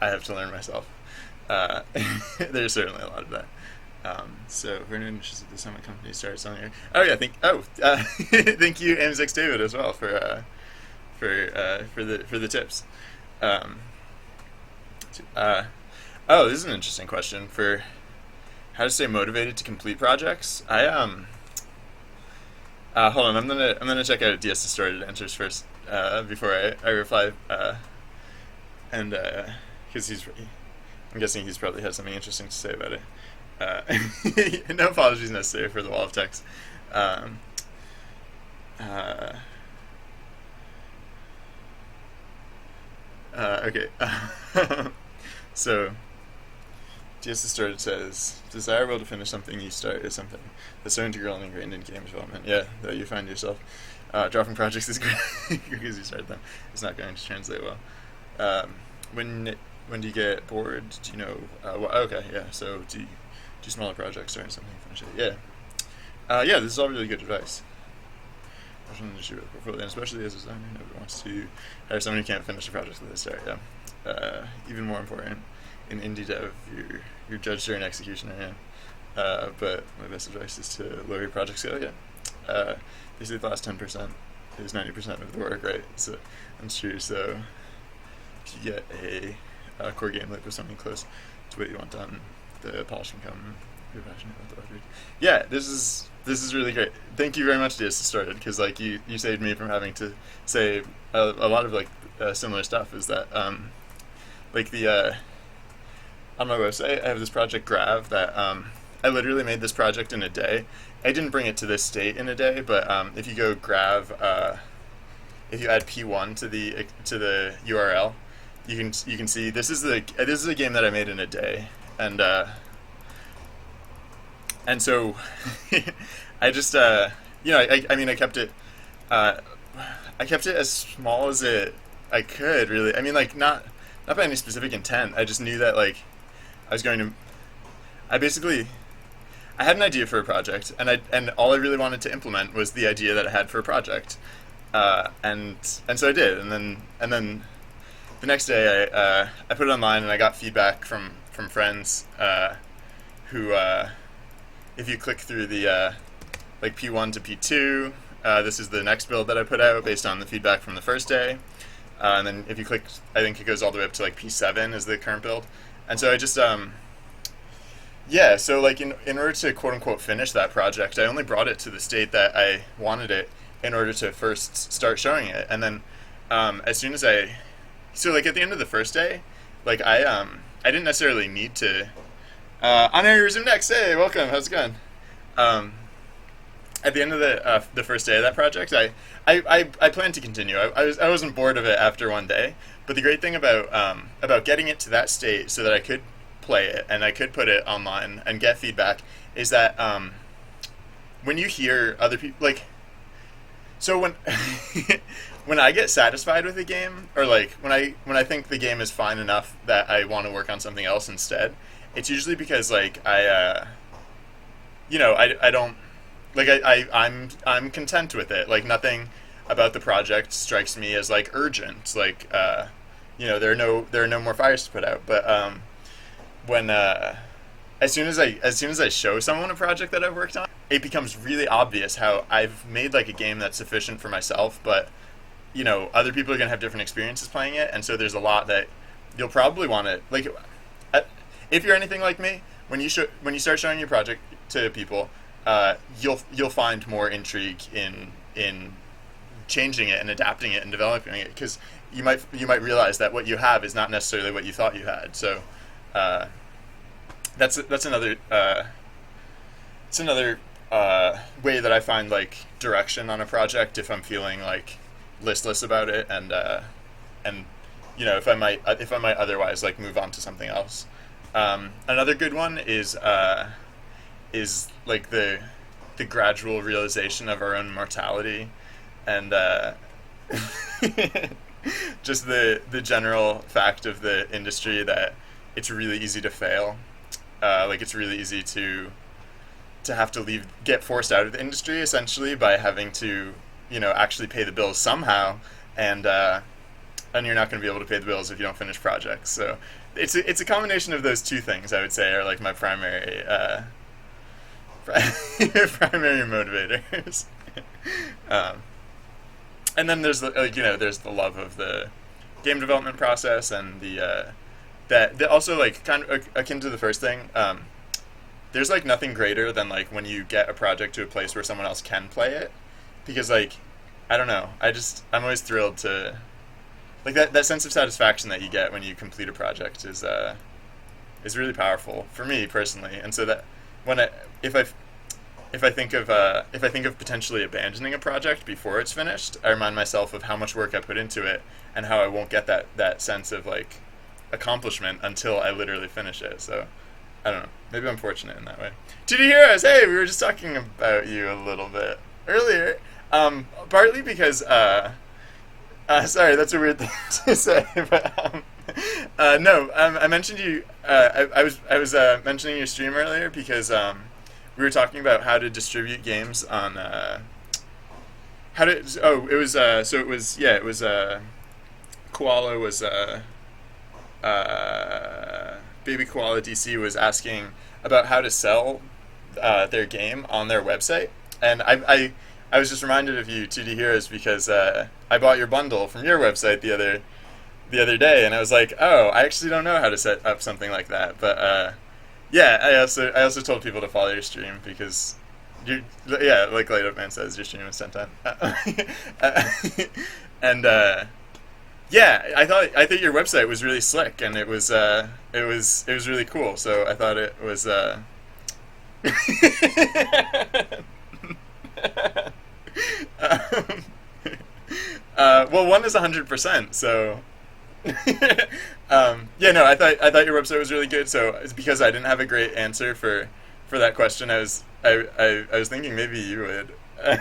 I have to learn myself. There's certainly a lot of that. So if anyone interested, the summit company started selling it. Oh yeah, thank you, AMZX David, as well for the tips. Oh, this is an interesting question for how to stay motivated to complete projects. Hold on, I'm gonna check out DS Distorted answers first before I reply, and because I'm guessing he's probably has something interesting to say about it. No apologies necessary for the wall of text. Okay. So, DS Distorted says, desirable to finish something you start is something that's so integral and ingrained in game development. Yeah, that you find yourself dropping projects is great because you start them. It's not going to translate well. When do you get bored? Do you know? Okay, yeah. So do smaller projects, start something, finish it. Yeah. Yeah, this is all really good advice. And especially as a designer, nobody wants to hire someone who can't finish a project with they start. Yeah. Even more important in indie dev, you're judged during execution. But my best advice is to lower your project scale. Yeah. Basically, the last 10% is 90% of the work, right? So that's true. So if you get a core game loop with something close to what you want done, the polish can come. You're passionate about the project. Yeah, this is really great. Thank you very much, DS Distorted, because like you saved me from having to say a lot of like similar stuff. Is that like the on my website, I have this project Grav that I literally made this project in a day. I didn't bring it to this state in a day, but if you go Grav, if you add P1 to the URL, you can see this is a game that I made in a day, and so I just I mean I kept it as small as I could, really. I mean, like, not by any specific intent. I just knew that, like, I was going to I basically I had an idea for a project, and all I really wanted to implement was the idea that I had for a project. And so I did, and then the next day I put it online, and I got feedback from friends who if you click through the like P1 to P2, this is the next build that I put out based on the feedback from the first day, and then if you click, I think it goes all the way up to like P7 is the current build, and so I just yeah, so like in order to quote unquote finish that project, I only brought it to the state that I wanted it in order to first start showing it, and then as soon as so like at the end of the first day, like I didn't necessarily need to on air resume next. Hey, welcome. How's it going? At the end of the first day of that project, I planned to continue. I wasn't bored of it after one day, but the great thing about getting it to that state so that I could play it and I could put it online and get feedback is that when you hear other people, like, so when when I get satisfied with a game, or like when I think the game is fine enough that I want to work on something else instead, it's usually because like I don't like I'm content with it. Like nothing about the project strikes me as like urgent. Like there are no more fires to put out. But when as soon as I show someone a project that I've worked on, it becomes really obvious how I've made like a game that's sufficient for myself, but other people are gonna have different experiences playing it, and so there's a lot that you'll probably want to like. If you're anything like me, when you start showing your project to people, you'll find more intrigue in changing it and adapting it and developing it, because you might realize that what you have is not necessarily what you thought you had. So that's another way that I find like direction on a project if I'm feeling like listless about it, and if I might otherwise like move on to something else. Another good one is like the gradual realization of our own mortality, and just the general fact of the industry that it's really easy to fail. Like it's really easy to have to get forced out of the industry essentially by having to actually pay the bills somehow, and you're not going to be able to pay the bills if you don't finish projects. So it's a combination of those two things, I would say, are like my primary primary motivators. And then there's there's the love of the game development process, and that also like kind of akin to the first thing. There's like nothing greater than like when you get a project to a place where someone else can play it, because like I don't know, I'm always thrilled to like that sense of satisfaction that you get when you complete a project is really powerful for me personally. And so that if I think of potentially abandoning a project before it's finished, I remind myself of how much work I put into it and how I won't get that sense of like accomplishment until I literally finish it. So I don't know, maybe I'm fortunate in that way. 2D Heroes, hey, we were just talking about you a little bit earlier, partly because sorry, that's a weird thing to say, but no, I mentioned you. I was mentioning your stream earlier because we were talking about how to distribute games on Koala was Baby Koala DC was asking about how to sell their game on their website, and I was just reminded of you, 2D Heroes, because I bought your bundle from your website the other day, and I was like, oh, I actually don't know how to set up something like that, but yeah, I also told people to follow your stream because like Light Up Man says, your stream is 10 times. And Yeah, I thought your website was really slick, and it was really cool. So I thought it was um, well, one is 100%. So yeah, no, I thought your website was really good. So it's because I didn't have a great answer for that question. I was thinking maybe you would. I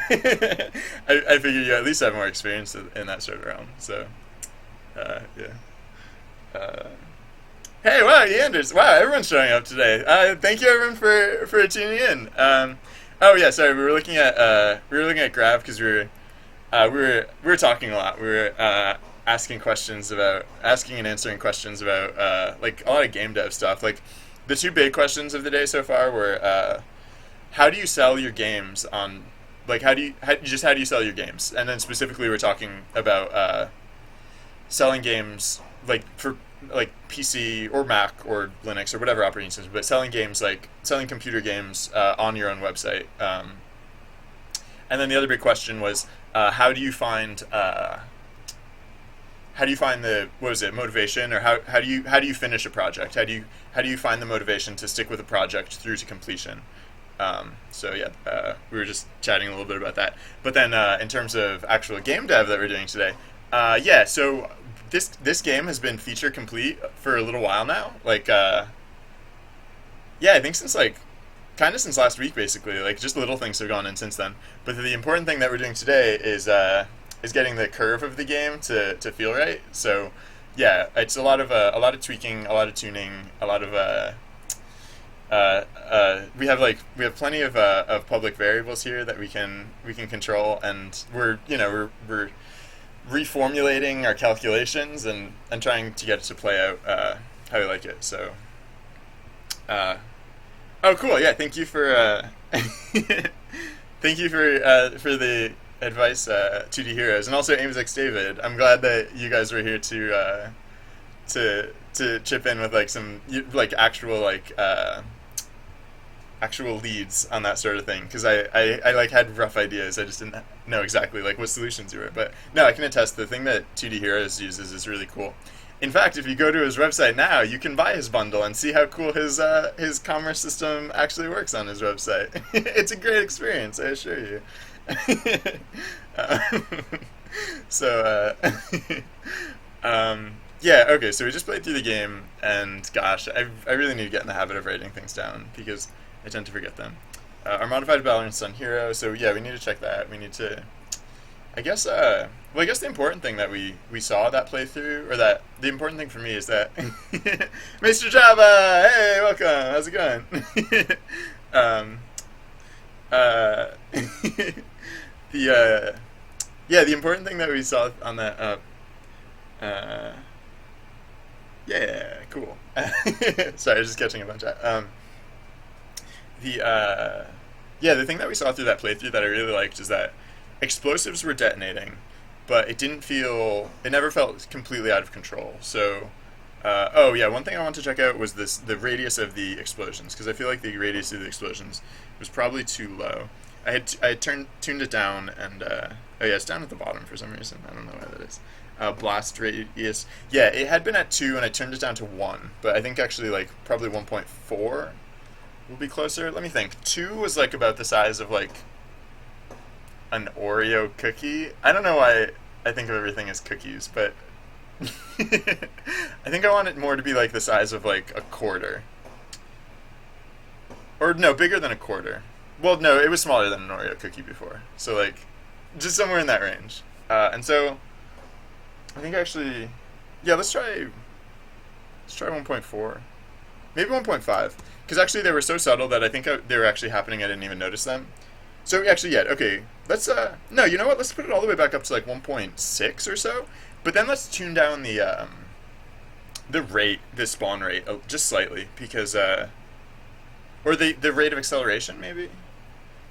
figured you at least have more experience in that sort of realm. So yeah. Uh, Hey, wow, Yanders! Wow, everyone's showing up today. Thank you, everyone, for tuning in. Oh yeah, sorry, we were looking at Grab because we were talking a lot. We were asking and answering questions about like a lot of game dev stuff. Like the two big questions of the day so far were how do you sell your games on like how do you sell your games, and then specifically we're talking about selling games like for like PC or Mac or Linux or whatever operating system, but selling games like selling computer games on your own website. And then the other big question was how do you find the what was it motivation, or how do you finish a project? How do you find the motivation to stick with a project through to completion? So yeah, we were just chatting a little bit about that. But then in terms of actual game dev that we're doing today, yeah, so this game has been feature complete for a little while now. Like, yeah, I think since like kind of since last week, basically. Like just little things have gone in since then. But the important thing that we're doing today is getting the curve of the game to feel right. So yeah, it's a lot of tweaking, a lot of tuning, a lot of we have plenty of public variables here that we can control, and we're reformulating our calculations and trying to get it to play out how we like it. So, uh, oh, cool. Yeah, thank you for thank you for the advice, 2D Heroes, and also Ames X David. I'm glad that you guys were here to chip in with like some like actual leads on that sort of thing, because I like had rough ideas. I just didn't know exactly like what solutions you were. But no, I can attest the thing that 2D Heroes uses is really cool. In fact, if you go to his website now, you can buy his bundle and see how cool his commerce system actually works on his website. It's a great experience, I assure you. um, so yeah, okay. So we just played through the game, and gosh, I really need to get in the habit of writing things down because I tend to forget them. Our modified balance on hero. So yeah, we need to check that. We need to. I guess. Well, I guess the important thing that we saw that playthrough, or that the important thing for me is that Mr. Java. Hey, welcome. How's it going? um. Uh. the yeah, the important thing that we saw on that. Uh. Yeah. Cool. Sorry, I was just catching a bunch of. The yeah, the thing that we saw through that playthrough that I really liked is that explosives were detonating, but it never felt completely out of control. So oh yeah, one thing I wanted to check out was the radius of the explosions, because I feel like the radius of the explosions was probably too low. I had tuned it down, and oh yeah, it's down at the bottom for some reason. I don't know why that is. Blast radius, yeah, it had been at 2 and I turned it down to 1, but I think actually like probably 1.4 will be closer. Let me think. 2 was like about the size of like an Oreo cookie. I don't know why I think of everything as cookies, but I think I want it more to be like the size of like a quarter. Or no, bigger than a quarter. Well, no, it was smaller than an Oreo cookie before. So like just somewhere in that range. And so I think actually yeah, let's try 1.4. Maybe 1.5. Because actually they were so subtle that I think they were actually happening. I didn't even notice them. So actually, yeah, okay. Let's no, you know what? Let's put it all the way back up to like 1.6 or so. But then let's tune down the spawn rate just slightly, because or the rate of acceleration maybe.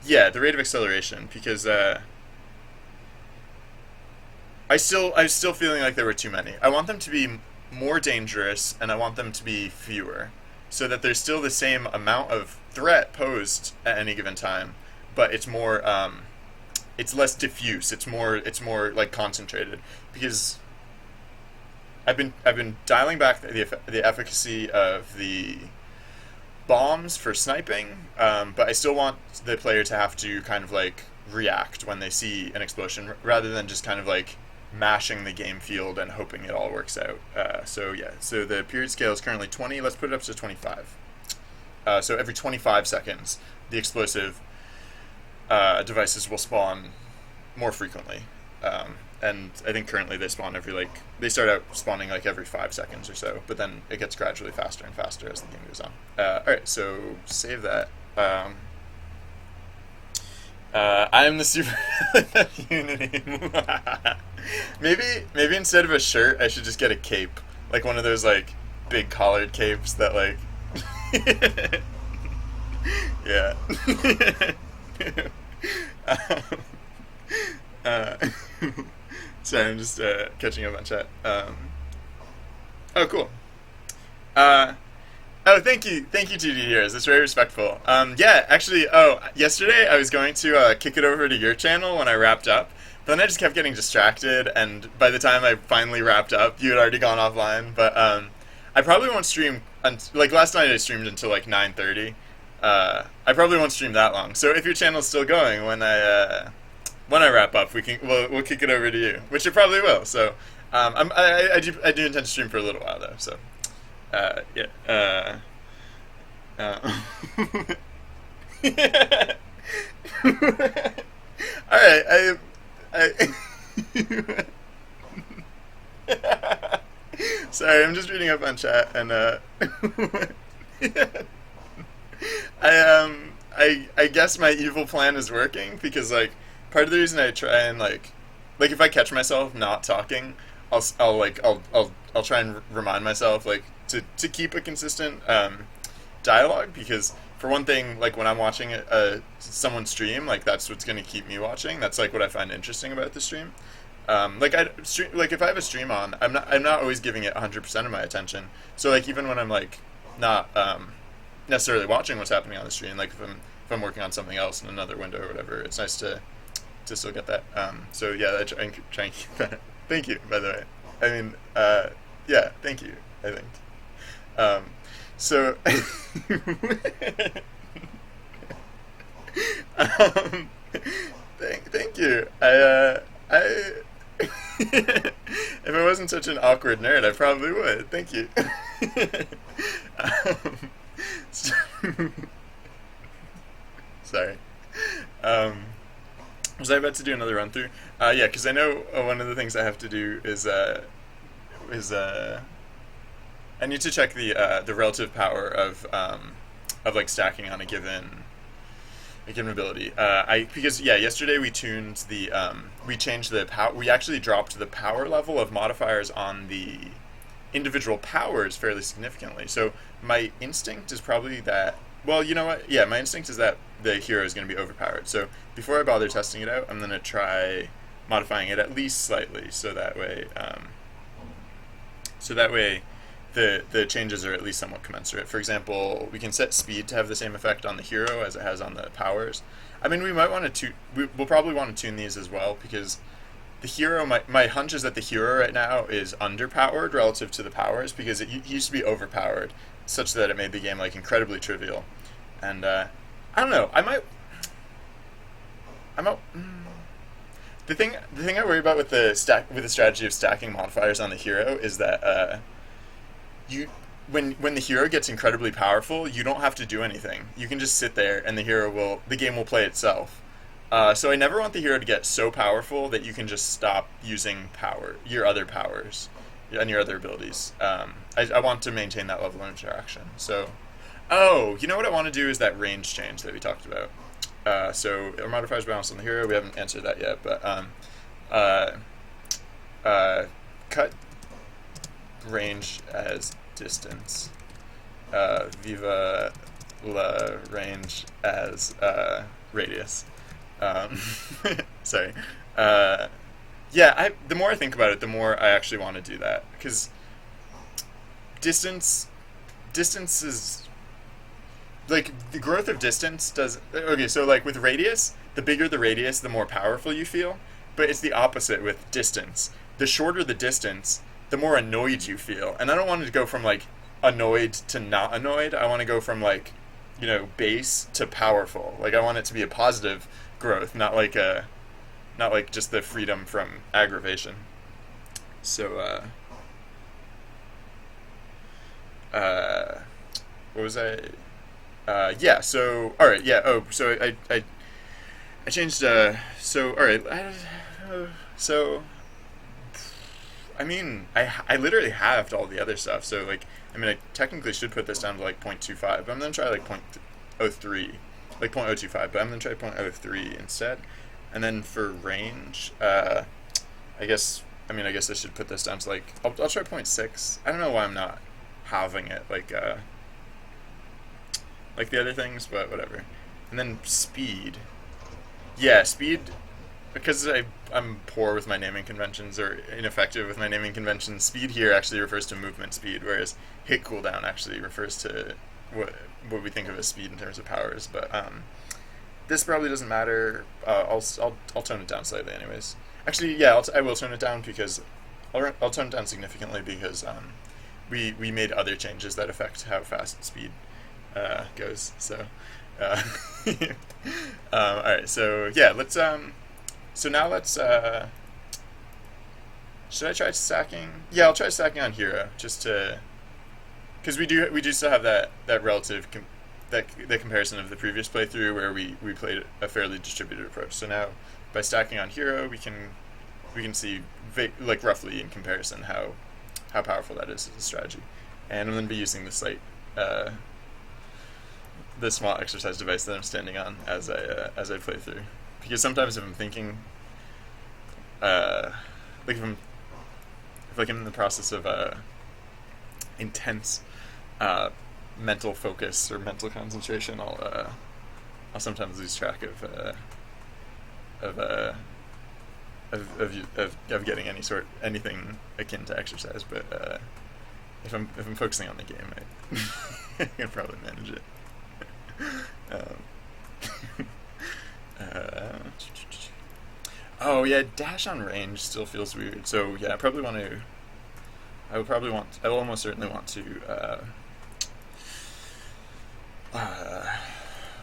Yeah, the rate of acceleration, because I'm still feeling like there were too many. I want them to be more dangerous, and I want them to be fewer, so that there's still the same amount of threat posed at any given time, but it's more it's less diffuse. It's more like concentrated, because I've been dialing back the efficacy of the bombs for sniping, but I still want the player to have to kind of like react when they see an explosion rather than just kind of like mashing the game field and hoping it all works out. So yeah, so the period scale is currently 20. Let's put it up to 25. So every 25 seconds, the explosive devices will spawn more frequently. And I think currently they start out spawning like every 5 seconds or so, but then it gets gradually faster and faster as the game goes on. Alright, so save that. I am the super Unity. maybe instead of a shirt, I should just get a cape, like one of those like big collared capes that like, yeah. uh, Sorry, I'm just catching up on chat. Oh, cool. Oh, thank you, 2D Heroes. That's very respectful. Yeah, actually, yesterday I was going to kick it over to your channel when I wrapped up, but then I just kept getting distracted, and by the time I finally wrapped up, you had already gone offline. But I probably won't stream. Like last night, I streamed until like 9:30. I probably won't stream that long. So if your channel's still going when I wrap up, we'll kick it over to you, which it probably will. So I do intend to stream for a little while though. So yeah. All right. Sorry, I'm just reading up on chat and I guess my evil plan is working because like part of the reason I try and like if I catch myself not talking, I'll try and remind myself like to keep a consistent dialogue, because for one thing, like when I'm watching someone stream, like that's what's going to keep me watching. That's like what I find interesting about the stream. Like if I have a stream on, I'm not always giving it 100% of my attention. So like even when I'm like not necessarily watching what's happening on the stream, like if I'm working on something else in another window or whatever, it's nice to still get that. So yeah, I try and keep that. Thank you, by the way. I mean, yeah, thank you, I think. So thank you. If I wasn't such an awkward nerd, I probably would. Thank you. Sorry. Was I about to do another run through? Yeah, because I know one of the things I have to do is I need to check the relative power of like stacking on a given ability. Because yesterday we tuned we changed the power. We actually dropped the power level of modifiers on the individual powers fairly significantly. So my instinct is probably that. Well, you know what? Yeah, my instinct is that the hero is going to be overpowered. So before I bother testing it out, I'm going to try modifying it at least slightly, so that way the changes are at least somewhat commensurate. For example, we can set speed to have the same effect on the hero as it has on the powers. I mean, we might want to we'll probably want to tune these as well, because the hero, my hunch is that the hero right now is underpowered relative to the powers, because it used to be overpowered, such that it made the game like incredibly trivial. And I don't know. The thing I worry about with the strategy of stacking modifiers on the hero is that when the hero gets incredibly powerful, you don't have to do anything. You can just sit there and the game will play itself. So I never want the hero to get so powerful that you can just stop using your other powers and your other abilities. I want to maintain that level of interaction. So, you know what I want to do is that range change that we talked about. So our modifiers balance on the hero. We haven't answered that yet, but cut range as distance. Viva la range as radius. Sorry. Yeah, the more I think about it, the more I actually want to do that, because distance is like the growth of distance does. Okay, so like with radius, the bigger the radius, the more powerful you feel, but it's the opposite with distance. The shorter the distance, the more annoyed you feel. And I don't want it to go from like annoyed to not annoyed. I want to go from like, base to powerful. Like I want it to be a positive growth, not like just the freedom from aggravation. So what was I? Yeah. So all right. Yeah. Oh, so I changed. So all right. So I mean, I literally halved all the other stuff. So like, I mean, I technically should put this down to like 0.25, but I'm gonna try like 0.03, like 0.025, but I'm gonna try 0.03 instead. And then for range, I guess. I guess I should put this down to like I'll try zero point 0.6. I don't know why I'm not halving it like the other things, but whatever. And then speed. Yeah, speed, because I'm poor with my naming conventions, or ineffective with my naming conventions. Speed here actually refers to movement speed, whereas hit cooldown actually refers to what we think of as speed in terms of powers. But this probably doesn't matter. I'll tone it down slightly, anyways. Actually, yeah, I will tone it down because I'll tone it down significantly because we made other changes that affect how fast speed goes. So, all right. So yeah, let's So now let's. Should I try stacking? Yeah, I'll try stacking on hero just to, because we do still have that relative that comparison of the previous playthrough where we played a fairly distributed approach. So now by stacking on hero, we can see like roughly in comparison how powerful that is as a strategy. And I'm going to be using the slate, the small exercise device that I'm standing on as I play through, because sometimes if I'm thinking, like if I'm in the process of intense mental focus or mental concentration, I'll sometimes lose track of getting anything akin to exercise. But if I'm focusing on the game, I can probably manage it. Oh yeah, dash on range still feels weird. So yeah, I will almost certainly want to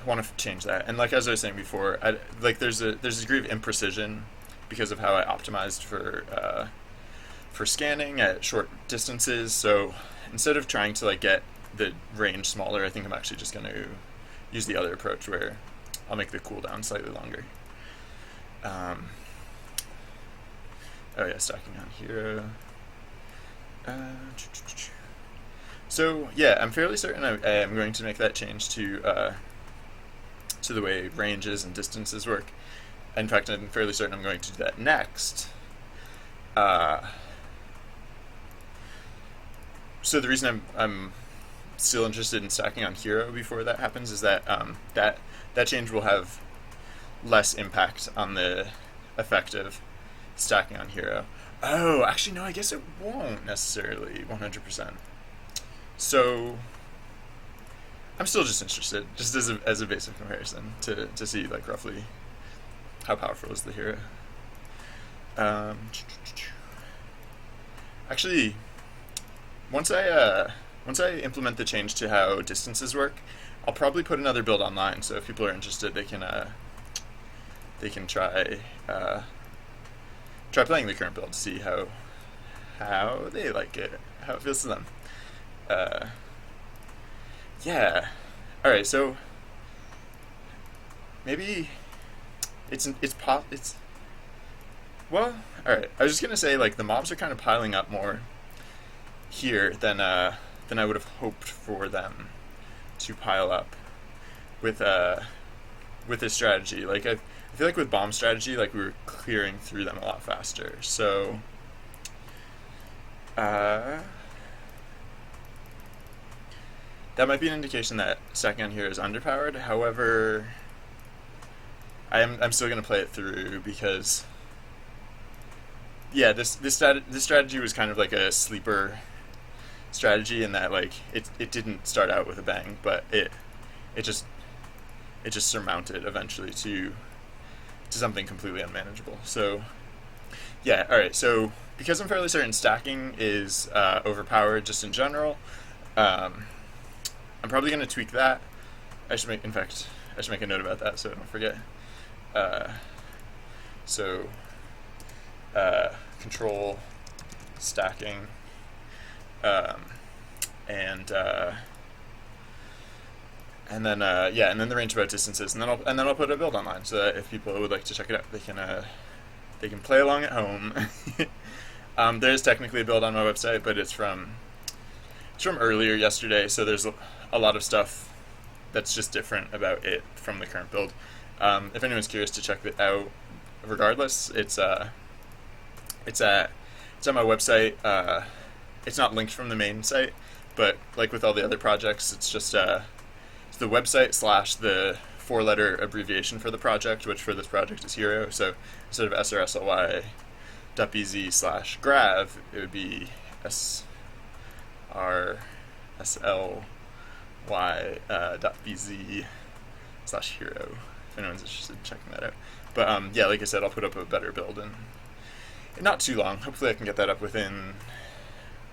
want to change that. And like as I was saying before, there's a degree of imprecision because of how I optimized for scanning at short distances. So instead of trying to like get the range smaller, I think I'm actually just going to use the other approach where I'll make the cooldown slightly longer. Oh yeah, stacking on hero. So yeah, I'm fairly certain I'm going to make that change to the way ranges and distances work. In fact, I'm fairly certain I'm going to do that next. So the reason I'm still interested in stacking on hero before that happens is that that change will have less impact on the effect of stacking on hero. Oh, actually no, I guess it won't necessarily 100%. So I'm still just interested, just as a basic comparison, to see like roughly how powerful is the hero. Actually, once I implement the change to how distances work, I'll probably put another build online. So if people are interested, they can try playing the current build to see how they like it, how it feels to them. Yeah. All right. So maybe it's well. All right. I was just gonna say like the mobs are kind of piling up more here than I would have hoped for them to pile up with this strategy. Like I feel like with bomb strategy, like we were clearing through them a lot faster. So that might be an indication that stacking on here is underpowered. However, I'm still gonna play it through because yeah, this strategy was kind of like a sleeper strategy in that like it didn't start out with a bang, but it just surmounted eventually to something completely unmanageable. So yeah, all right. So because I'm fairly certain stacking is overpowered just in general. Um, I'm probably going to tweak that. In fact, I should make a note about that so I don't forget. Uh, so, control stacking, um, and and then and then the range about distances, and then I'll put a build online so that if people would like to check it out, they can play along at home. There is technically a build on my website, but it's from earlier yesterday, so there's a lot of stuff that's just different about it from the current build. If anyone's curious to check it out, regardless, it's on my website. It's not linked from the main site, but like with all the other projects, it's just it's the website / the 4-letter abbreviation for the project, which for this project is Hero. So instead of srsly.bz/grav, it would be srsly.bz/hero. If anyone's interested in checking that out. But like I said, I'll put up a better build in not too long. Hopefully I can get that up within,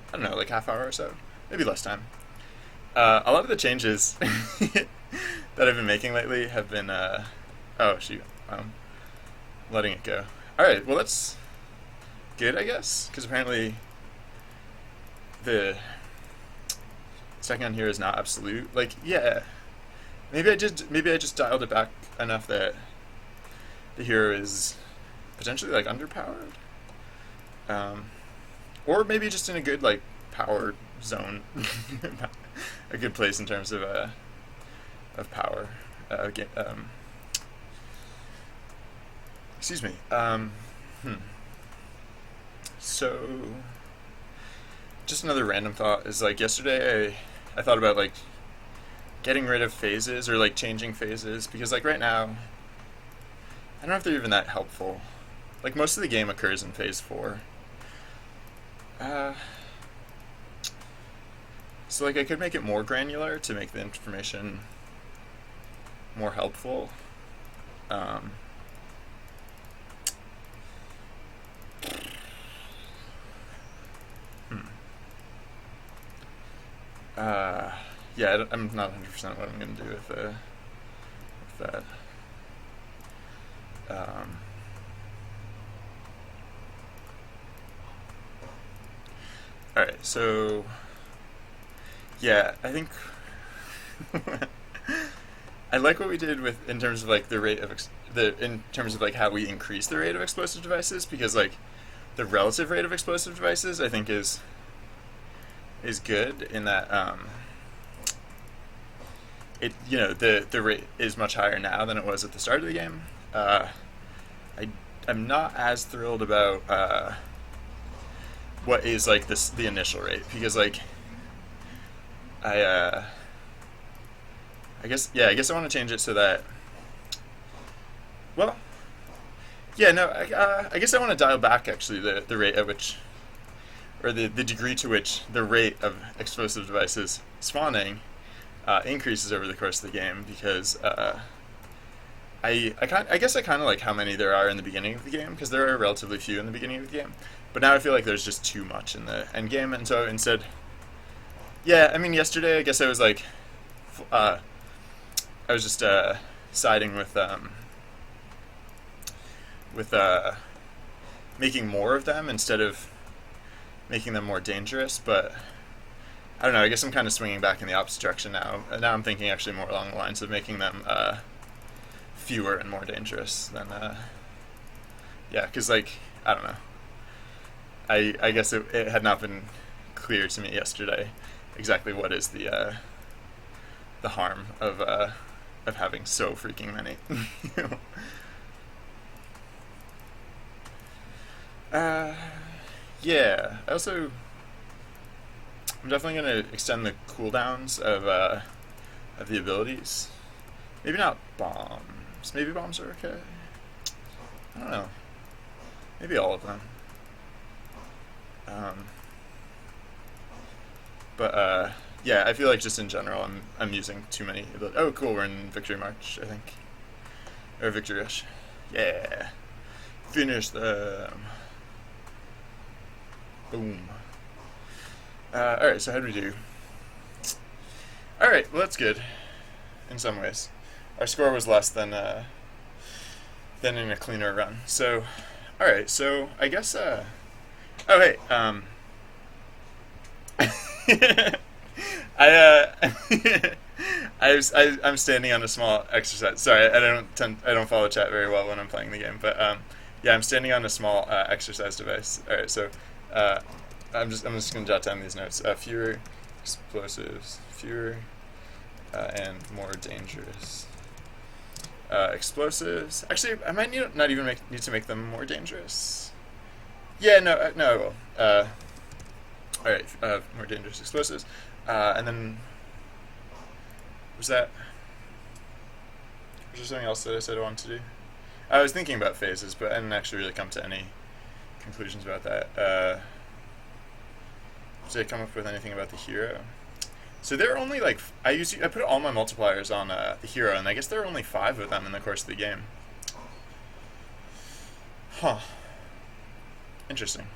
I don't know, like half hour or so. Maybe less time. A lot of the changes that I've been making lately have been, oh shoot, letting it go. Alright, well that's good, I guess, because apparently the stacking on here is not absolute. Like, yeah, maybe I just dialed it back enough that the hero is potentially like underpowered, or maybe just in a good like power zone, a good place in terms of power. Excuse me. So, just another random thought is like yesterday I thought about like getting rid of phases or like changing phases, because like right now I don't know if they're even that helpful. Like most of the game occurs in phase 4. So like I could make it more granular to make the information more helpful. Yeah, I'm not 100% what I'm going to do with that. Alright, so yeah, I think I like what we did with in terms of like the rate of in terms of like how we increase the rate of explosive devices, because like the relative rate of explosive devices I think is good in that the rate is much higher now than it was at the start of the game. I'm not as thrilled about what is like the initial rate, because like I guess I want to change it so that, well, yeah, no, I guess I want to dial back actually the rate at which, or the degree to which the rate of explosive devices spawning increases over the course of the game, because I guess I kind of like how many there are in the beginning of the game, because there are relatively few in the beginning of the game, but now I feel like there's just too much in the end game, and so instead, yeah, I mean yesterday I guess I was like, I was just siding with making more of them instead of making them more dangerous, but I don't know, I guess I'm kind of swinging back in the opposite direction now. Now I'm thinking actually more along the lines of making them fewer and more dangerous than yeah, because like I don't know, I guess it had not been clear to me yesterday exactly what is the harm of having so freaking many. Yeah, I'm definitely going to extend the cooldowns of the abilities. Maybe not bombs. Maybe bombs are okay. I don't know. Maybe all of them. But yeah, I feel like just in general, I'm using too many. Oh, cool! We're in Victory March, I think, or Victory Rush. Yeah, finish them. Boom. Alright, so how do we do? Alright, well that's good. In some ways. Our score was less than in a cleaner run. So, alright, so I guess, oh hey, I'm standing on a small exercise. Sorry, I don't follow chat very well when I'm playing the game, but yeah, I'm standing on a small exercise device. All right, so I'm just gonna jot down these notes. Fewer explosives, fewer and more dangerous explosives. Actually, I might not even need to make them more dangerous. Yeah, no, I will. All right, more dangerous explosives, and then was there something else that I said I wanted to do? I was thinking about phases, but I didn't actually really come to any conclusions about that. Did I come up with anything about the hero? So there are only like I put all my multipliers on the hero, and I guess there are only 5 of them in the course of the game. Huh. Interesting.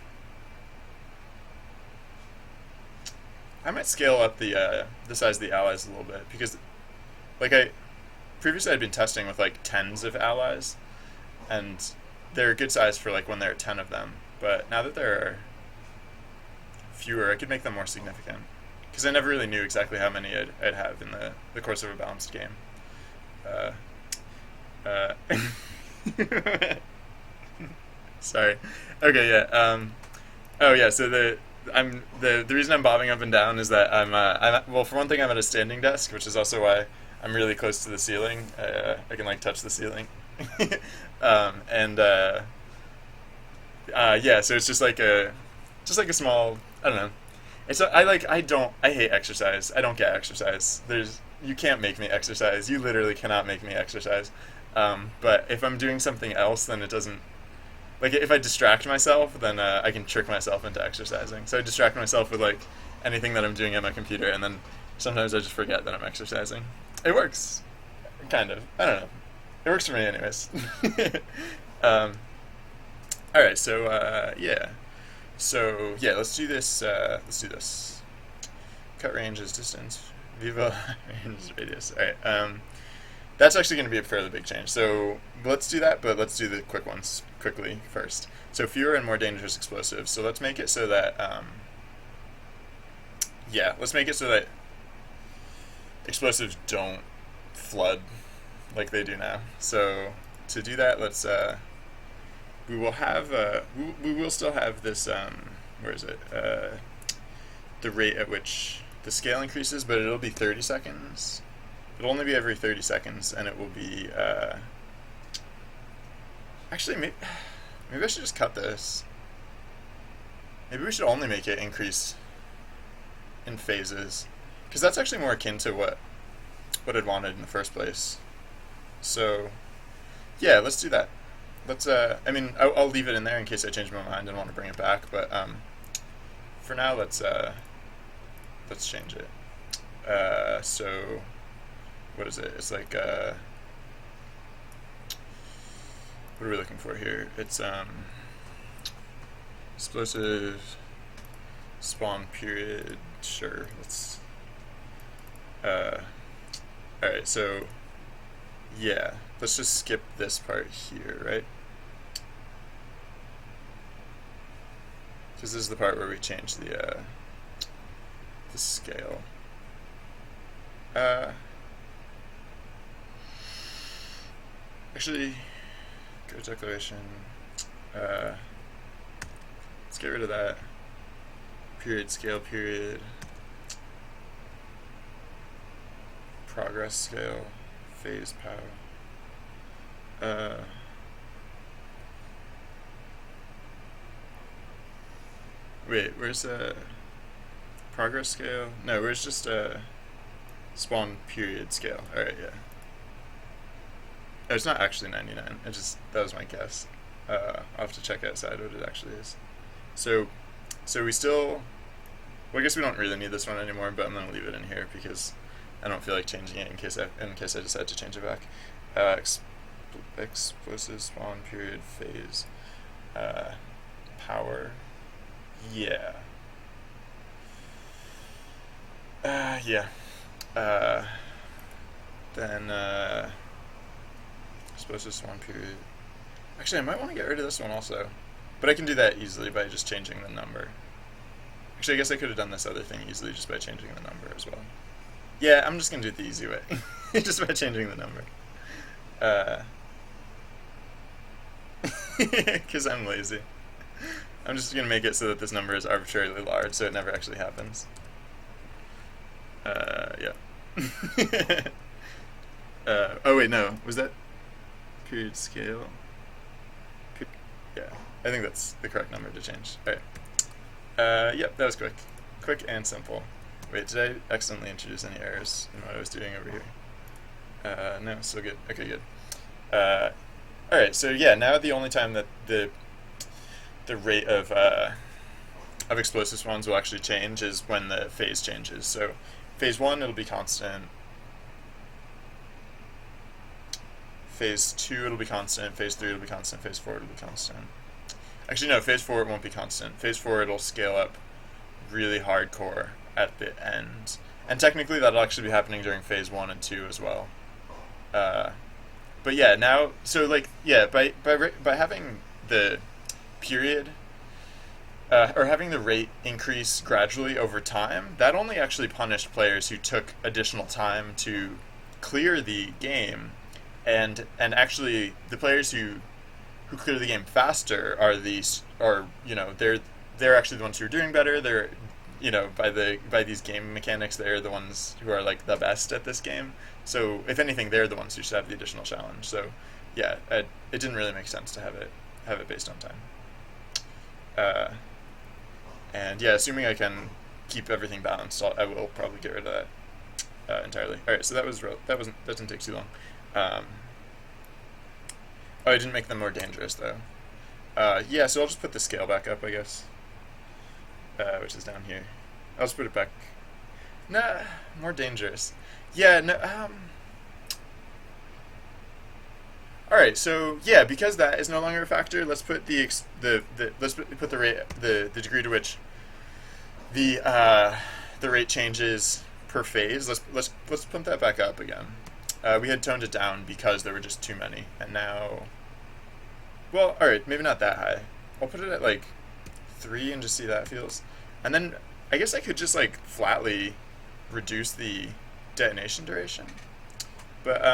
I might scale up the size of the allies a little bit because, like previously I'd been testing with like tens of allies, and they're a good size for like when there are 10 of them. But now that there are fewer, I could make them more significant because I never really knew exactly how many I'd have in the course of a balanced game. Sorry. Okay, yeah. Oh yeah. So the reason I'm bobbing up and down is that well, for one thing I'm at a standing desk, which is also why I'm really close to the ceiling. I can like touch the ceiling, and yeah, so it's just like a small, I don't know. I hate exercise. I don't get exercise. You can't make me exercise. You literally cannot make me exercise. But if I'm doing something else, then it doesn't. Like if I distract myself, then I can trick myself into exercising. So I distract myself with like anything that I'm doing on my computer, and then sometimes I just forget that I'm exercising. It works, kind of. I don't know. It works for me, anyways. All right, so yeah. So yeah, let's do this. Let's do this. Cut range is distance. Viva range is radius. All right. That's actually going to be a fairly big change. So let's do that, but let's do the quick ones quickly first. So fewer and more dangerous explosives. So let's make it so that, yeah, let's make it so that explosives don't flood like they do now. So to do that, let's, we will have, we will still have this, where is it? The rate at which the scale increases, but it'll be 30 seconds. It'll only be every 30 seconds, and it will be, actually, maybe I should just cut this. Maybe we should only make it increase in phases, because that's actually more akin to what I'd wanted in the first place. So, yeah, let's do that. Let's, I mean, I'll leave it in there in case I change my mind and want to bring it back, but, for now, let's change it. So... what is it? It's like, what are we looking for here? It's, explosive spawn period. Sure, let's, alright, so, yeah, let's just skip this part here, right? Because this is the part where we change the scale. Actually, go declaration. Let's get rid of that. Period, scale, period. Progress scale, phase power. Wait, where's the progress scale? No, where's just spawn period scale? Alright, yeah. Oh, it's not actually 99. That was my guess. I'll have to check outside what it actually is. So we still, well, I guess we don't really need this one anymore, but I'm gonna leave it in here because I don't feel like changing it in case I decide to change it back. Explosive spawn period phase power Yeah. Yeah. Uh, then, I suppose this one period. Actually, I might want to get rid of this one also. But I can do that easily by just changing the number. Actually, I guess I could have done this other thing easily just by changing the number as well. Yeah, I'm just going to do it the easy way. Just by changing the number. Because I'm lazy. I'm just going to make it so that this number is arbitrarily large so it never actually happens. Yeah. Oh wait, no. Was that period scale? Yeah, I think that's the correct number to change. Alright. Yep, that was quick. Quick and simple. Wait, did I accidentally introduce any errors in what I was doing over here? No, still good. Okay, good. Alright, so yeah, now the only time that the rate of explosive spawns will actually change is when the phase changes. So phase 1, it'll be constant. Phase 2, it'll be constant. Phase 3, it'll be constant. Phase 4, it'll be constant. Actually, no, phase 4, it won't be constant. Phase 4, it'll scale up really hardcore at the end. And technically, that'll actually be happening during phase 1 and 2 as well. But yeah, now, so like, yeah, by having the period, or having the rate increase gradually over time, that only actually punished players who took additional time to clear the game. And actually, the players who clear the game faster are they're actually the ones who are doing better. They're, by these game mechanics, they're the ones who are like the best at this game. So if anything, they're the ones who should have the additional challenge. So yeah, it didn't really make sense to have it based on time. And yeah, assuming I can keep everything balanced, I will probably get rid of that entirely. All right, so that didn't take too long. I didn't make them more dangerous though. Yeah, so I'll just put the scale back up, I guess, which is down here. I'll just put it back. Nah, more dangerous. Yeah, no. All right, so yeah, because that is no longer a factor, let's put let's put the degree to which the rate changes per phase. Let's pump that back up again. We had toned it down because there were just too many, and now, well, all right, maybe not that high. I'll put it at like 3 and just see how that feels, and then I guess I could just like flatly reduce the detonation duration, but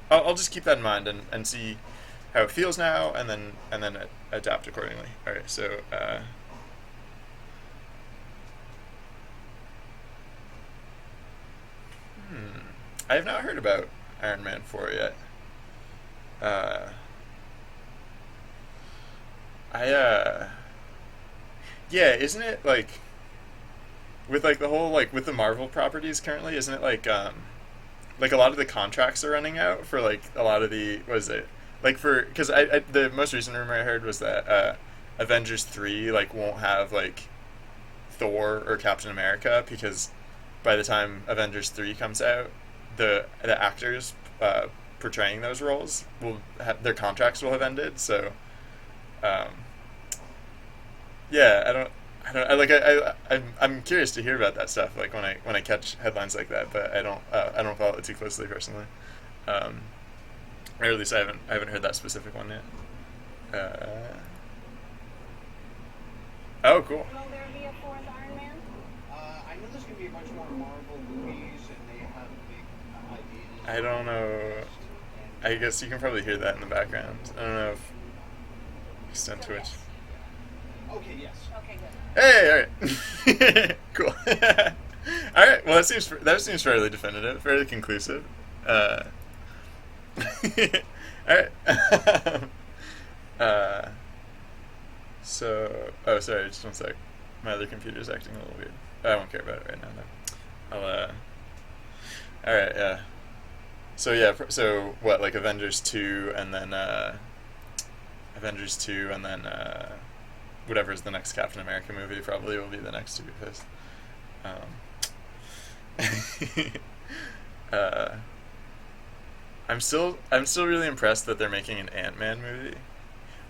I'll just keep that in mind and see how it feels now, and then adapt accordingly. All right, so. I have not heard about Iron Man 4 yet. Yeah, isn't it like with like the whole like with the Marvel properties currently? Isn't it like a lot of the contracts are running out for like a lot of the what is it like for because I the most recent rumor I heard was that Avengers 3 like won't have like Thor or Captain America because by the time Avengers 3 comes out, the actors portraying those roles their contracts will have ended. So, yeah, I'm curious to hear about that stuff. Like when I catch headlines like that, but I don't follow it too closely personally, or at least I haven't heard that specific one yet. Oh, cool. Will there be a fourth Iron Man? I know there's going to be a bunch more Marvel movies, and they have big ideas. I don't know. I guess you can probably hear that in the background. I don't know if extent to which. Yes. Okay, yes. Okay, good. Hey, all right, cool. All right, well that seems fairly definitive, fairly conclusive. All right. So, oh, sorry, just one sec. My other computer's acting a little weird. I won't care about it right now, though. All right, yeah. So yeah, so what, like Avengers 2, and then whatever's the next Captain America movie probably will be the next to be pissed. I'm still really impressed that they're making an Ant-Man movie.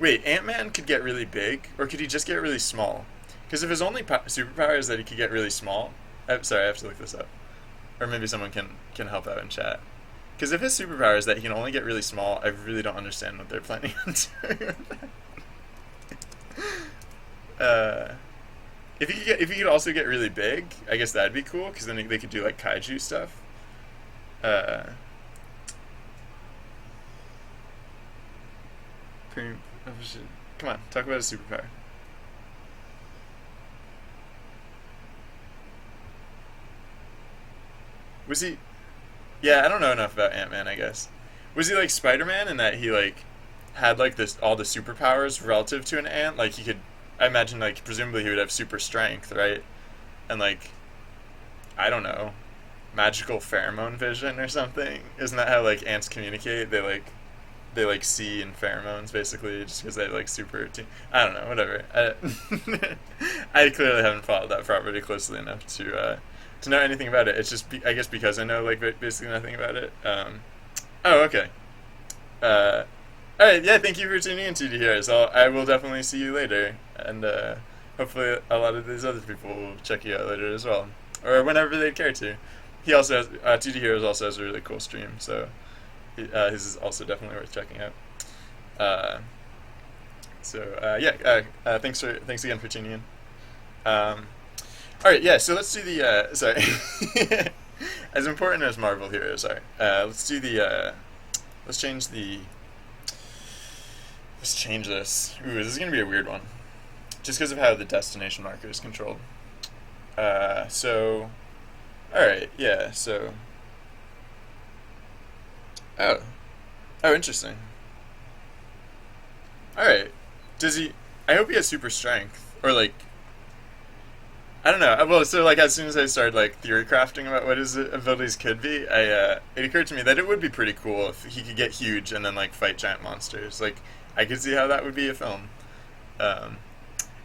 Wait, Ant-Man could get really big, or could he just get really small? Because if his only superpower is that he could get really small, I'm sorry, I have to look this up, or maybe someone can help out in chat. Because if his superpower is that he can only get really small, I really don't understand what they're planning on doing with that. If he could also get really big, I guess that'd be cool. Because then they could do like kaiju stuff. Uh, Come on, talk about his superpower. Was he? Yeah, I don't know enough about Ant-Man, I guess. Was he like Spider-Man in that he like had like this all the superpowers relative to an ant? Like he could, I imagine like presumably he would have super strength, right? And like I don't know, magical pheromone vision or something. Isn't that how like ants communicate? They like see in pheromones basically just because they like super. I don't know, whatever. I clearly haven't followed that property closely enough to know anything about it. It's just I guess because I know like basically nothing about it. Oh, okay. Uh, all right, yeah. Thank you for tuning in, TD here. So I will definitely see you later, and hopefully a lot of these other people will check you out later as well, or whenever they care to. He also has TD Heroes also has a really cool stream, so his is also definitely worth checking out. Uh, yeah. Thanks again for tuning in. All right, yeah. So let's do the sorry. As important as Marvel Heroes are, let's do the let's change the let's change this. Ooh, this is gonna be a weird one, just because of how the destination marker is controlled. So, all right, yeah. So, oh, oh, interesting. All right, does he? I hope he has super strength, or like I don't know. Well, so like as soon as I started like theory crafting about what his abilities could be, it occurred to me that it would be pretty cool if he could get huge and then like fight giant monsters. Like I could see how that would be a film. Um,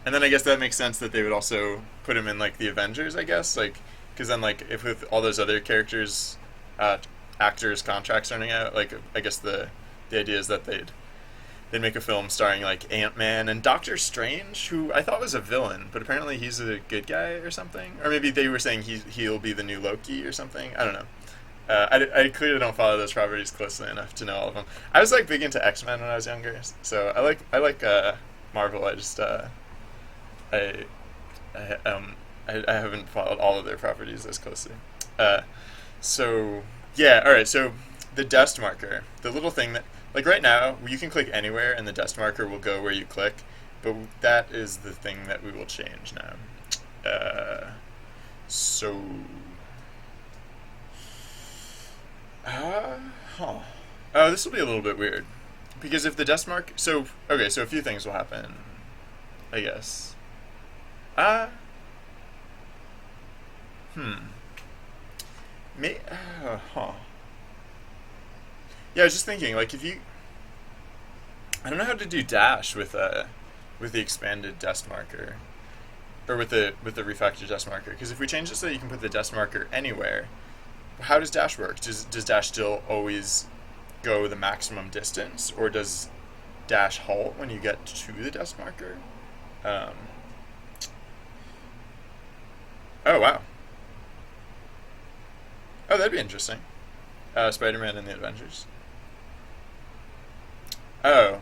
and then I guess that makes sense that they would also put him in like the Avengers. I guess like because then like if with all those other characters, uh, actors contracts running out, like I guess the idea is that they'd make a film starring like Ant-Man and Doctor Strange, who I thought was a villain, but apparently he's a good guy or something. Or maybe they were saying he'll be the new Loki or something. I don't know. I clearly don't follow those properties closely enough to know all of them. I was like big into X-Men when I was younger, so I like Marvel. I just I I haven't followed all of their properties as closely. Uh, so yeah, all right. So the dust marker, the little thing that like right now you can click anywhere and the dust marker will go where you click, but that is the thing that we will change now. So huh. Oh, this will be a little bit weird because if the dust mark, so okay, so a few things will happen, I guess. Uh hmm. May huh. Yeah, I was just thinking, like, if you, I don't know how to do dash with the expanded dust marker, or with the refactored dust marker. Because if we change it so that you can put the dust marker anywhere, how does dash work? Does dash still always go the maximum distance, or does dash halt when you get to the dust marker? Um, oh wow. Oh, that'd be interesting. Spider-Man and the Avengers. Oh,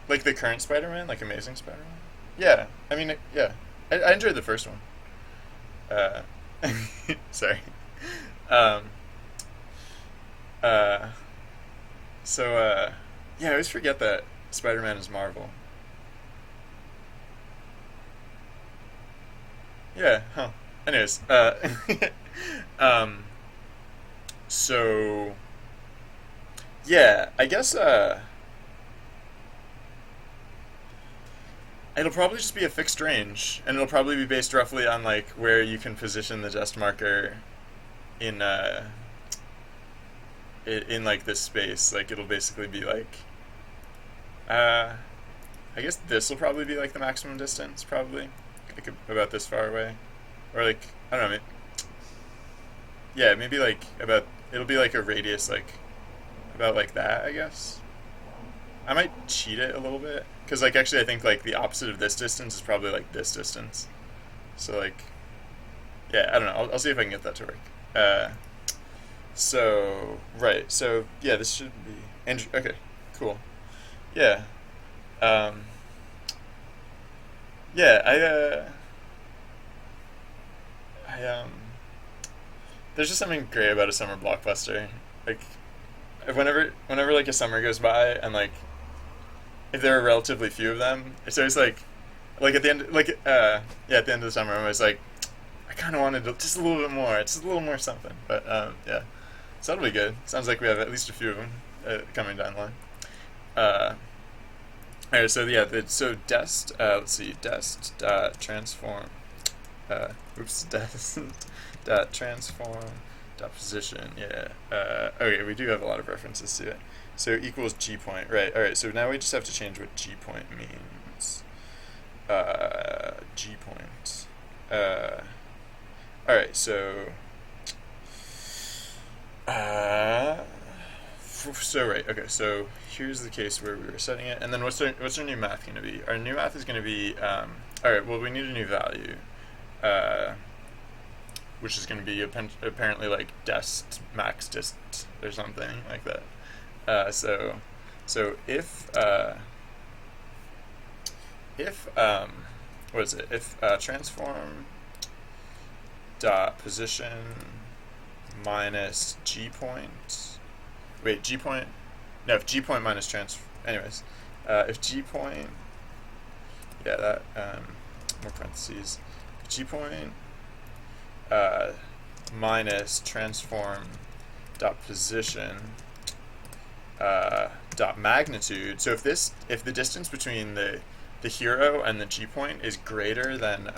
like the current Spider-Man, like Amazing Spider-Man. Yeah, I mean, yeah, I enjoyed the first one. Uh, sorry. Um, uh, yeah, I always forget that Spider-Man is Marvel. Yeah, huh. Anyways, um, so yeah, I guess it'll probably just be a fixed range, and it'll probably be based roughly on like where you can position the dust marker in in like this space. Like it'll basically be like uh, I guess this will probably be like the maximum distance, probably like about this far away, or like I don't know, yeah, maybe like about it'll be like a radius like about like that, I guess. I might cheat it a little bit because like actually I think like the opposite of this distance is probably like this distance. So like yeah, I don't know. I'll see if I can get that to work. Uh, so right. So yeah, this should be Andrew. Okay, cool. Yeah. Um, yeah. I there's just something great about a summer blockbuster. Like whenever like a summer goes by and like if there are relatively few of them, it's always like at the end yeah, at the end of the summer I'm always like I kind of wanted just a little bit more, just a little more something. But yeah, so that'll be good. Sounds like we have at least a few of them coming down the line. Uh, all right, so yeah, so dest. Let's see, dest transform. Dest transform dot position. Yeah. Okay, we do have a lot of references to it. So equals g point. Right. All right. So now we just have to change what g point means. G point. All right. So. So right. Okay. So here's the case where we were setting it, and then what's our new math going to be? Our new math is going to be. All right. Well, we need a new value. Which is going to be apparently like dest max dist or something like that. So if what is it? If transform dot position minus g point. Wait, g point. No, if g point minus trans. Anyways, if g point. Yeah, that more parentheses. G point minus transform dot position dot magnitude. So if the distance between the hero and the G point is greater than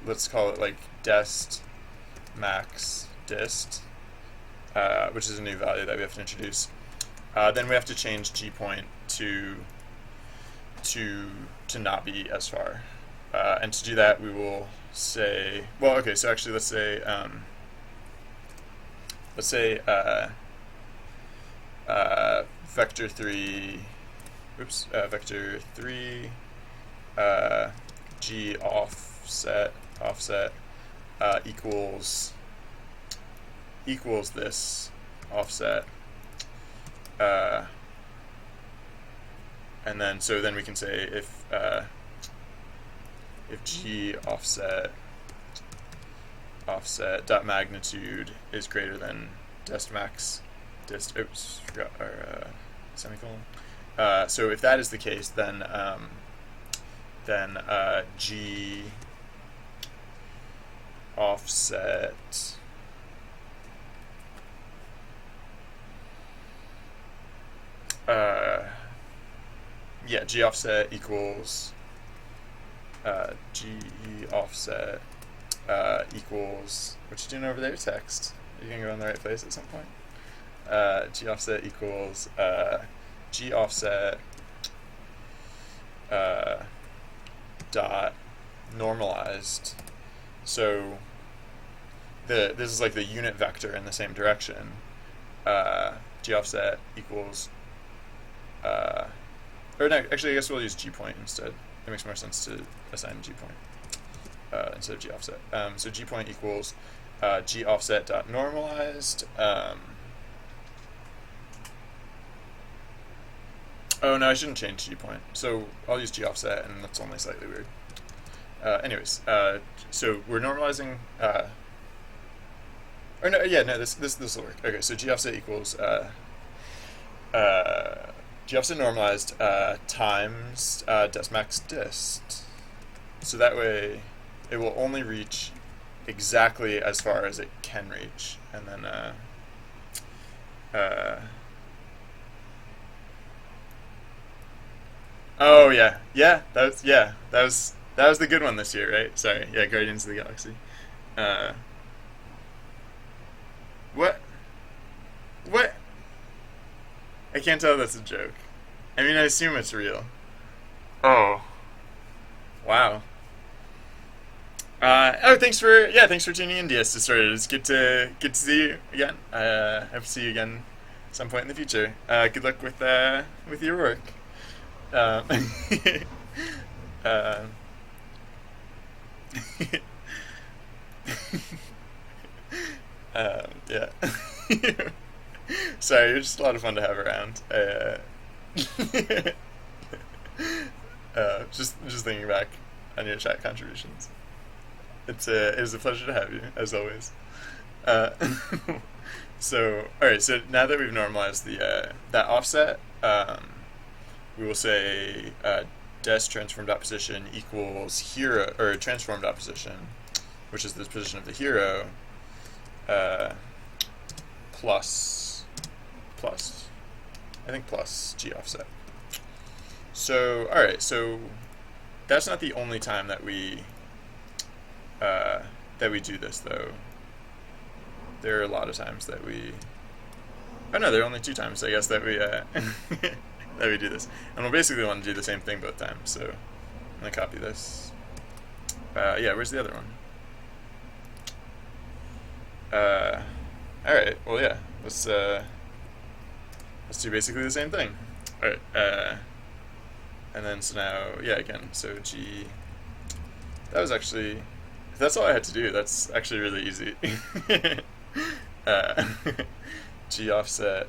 let's call it like dest max dist, which is a new value that we have to introduce. Then we have to change G point to not be as far. And to do that, we will say, well, okay, so actually let's say vector 3, vector 3, g offset equals this offset, and then so then we can say if g offset dot magnitude is greater than dest max dist. Oops, forgot our semicolon. So if that is the case, then g offset g offset equals g offset equals, what you doing over there, text? Are you gonna go in the right place at some point? G offset equals g offset dot normalized. So this is like the unit vector in the same direction. G offset equals or no, actually I guess we'll use G point instead. It makes more sense to assign G point instead of G offset. So G point equals G offset dot normalized. Oh no, I shouldn't change G point. So I'll use G offset, and that's only slightly weird. Anyways, so we're normalizing. Or no, yeah, no, this will work. Okay, so G offset equals G offset normalized times dest max dist. So that way, it will only reach exactly as far as it can reach, and then oh yeah, that was the good one this year, right? Sorry, yeah, Guardians of the Galaxy. Uh, what? What? I can't tell if that's a joke. I mean, I assume it's real. Oh, wow. Thanks for tuning in, DS Destroyer. It's good to see you again. I hope to see you again some point in the future. Good luck with your work. Um, uh, yeah. Sorry, you're just a lot of fun to have around. Just thinking back on your chat contributions. It is a pleasure to have you, as always. Uh, so, all right. So now that we've normalized the that offset, we will say des transform dot position equals hero, or transform dot position, which is the position of the hero, plus I think plus g offset. So, all right. So that's not the only time that we do this, though. There are a lot of times that we. Oh no, there are only 2 times, I guess, that we that we do this, and we'll basically want to do the same thing both times. So I'm gonna copy this. Yeah, where's the other one? All right. Well, yeah. Let's do basically the same thing. All right. And then so now, yeah, again. So G. That was actually. If that's all I had to do, that's actually really easy. G offset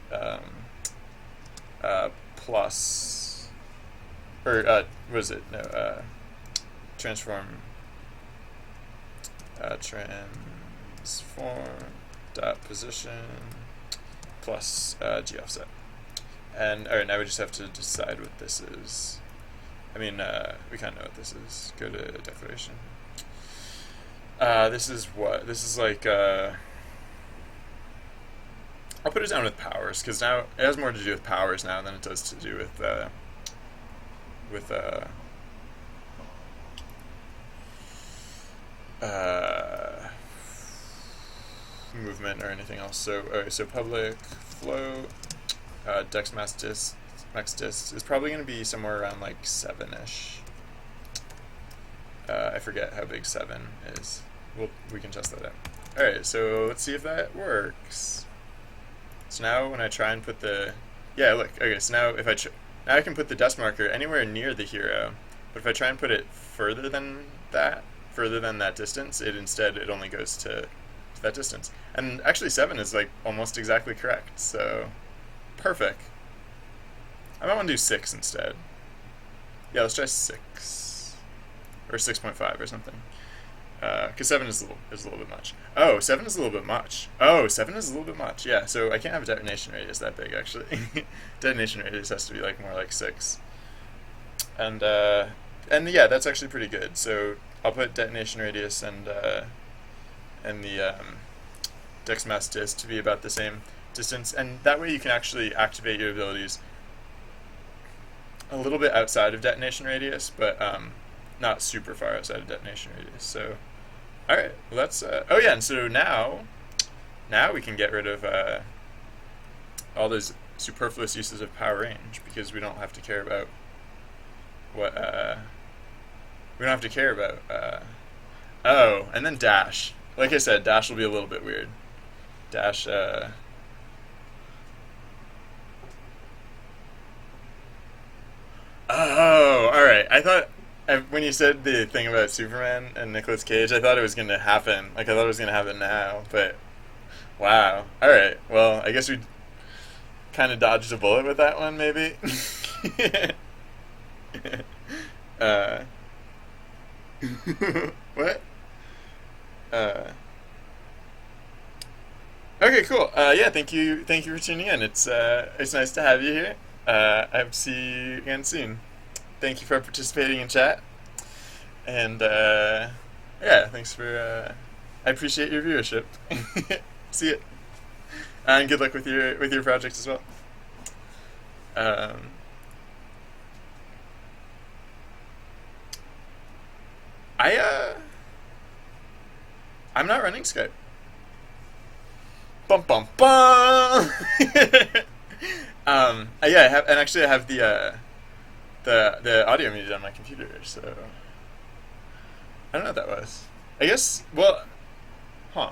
plus, or what is it? No, transform dot position plus g offset. And all right, now we just have to decide what this is. I mean, we kind of know what this is. Go to declaration. This is what? This is like, I'll put it down with powers, because now it has more to do with powers now than it does to do with movement or anything else. So, okay, so public float, dex max dist is probably going to be somewhere around like 7-ish. I forget how big 7 is. We can test that out. Alright, so let's see if that works. So now when I try and put the... Yeah, look, okay, so now if now I can put the dust marker anywhere near the hero, but if I try and put it further than that distance, it only goes to that distance. And actually 7 is like almost exactly correct, so perfect. I might want to do 6 instead. Yeah, let's try 6. Or 6.5 or something. Because 7 is a little bit much. Oh, 7 is a little bit much. Yeah, so I can't have a detonation radius that big, actually. Detonation radius has to be like more like 6. And yeah, that's actually pretty good. So I'll put detonation radius and the dex mass dist to be about the same distance, and that way you can actually activate your abilities a little bit outside of detonation radius, but not super far outside of detonation radius. So, all right, well that's oh yeah, and so now we can get rid of all those superfluous uses of power range, because we don't have to care about what oh, and then dash. Like I said, dash will be a little bit weird. Dash oh, all right. I thought when you said the thing about Superman and Nicolas Cage, I thought it was going to happen. Like, I thought it was going to happen now, but wow. All right. Well, I guess we kind of dodged a bullet with that one, maybe. What? Okay, cool. Yeah, thank you for tuning in. It's nice to have you here. I hope to see you again soon. Thank you for participating in chat, and yeah, thanks for. I appreciate your viewership. See you, and good luck with your project as well. I'm not running Skype. Bum bum bum. Yeah, I have the audio muted on my computer, so I don't know what that was. I guess, well, huh?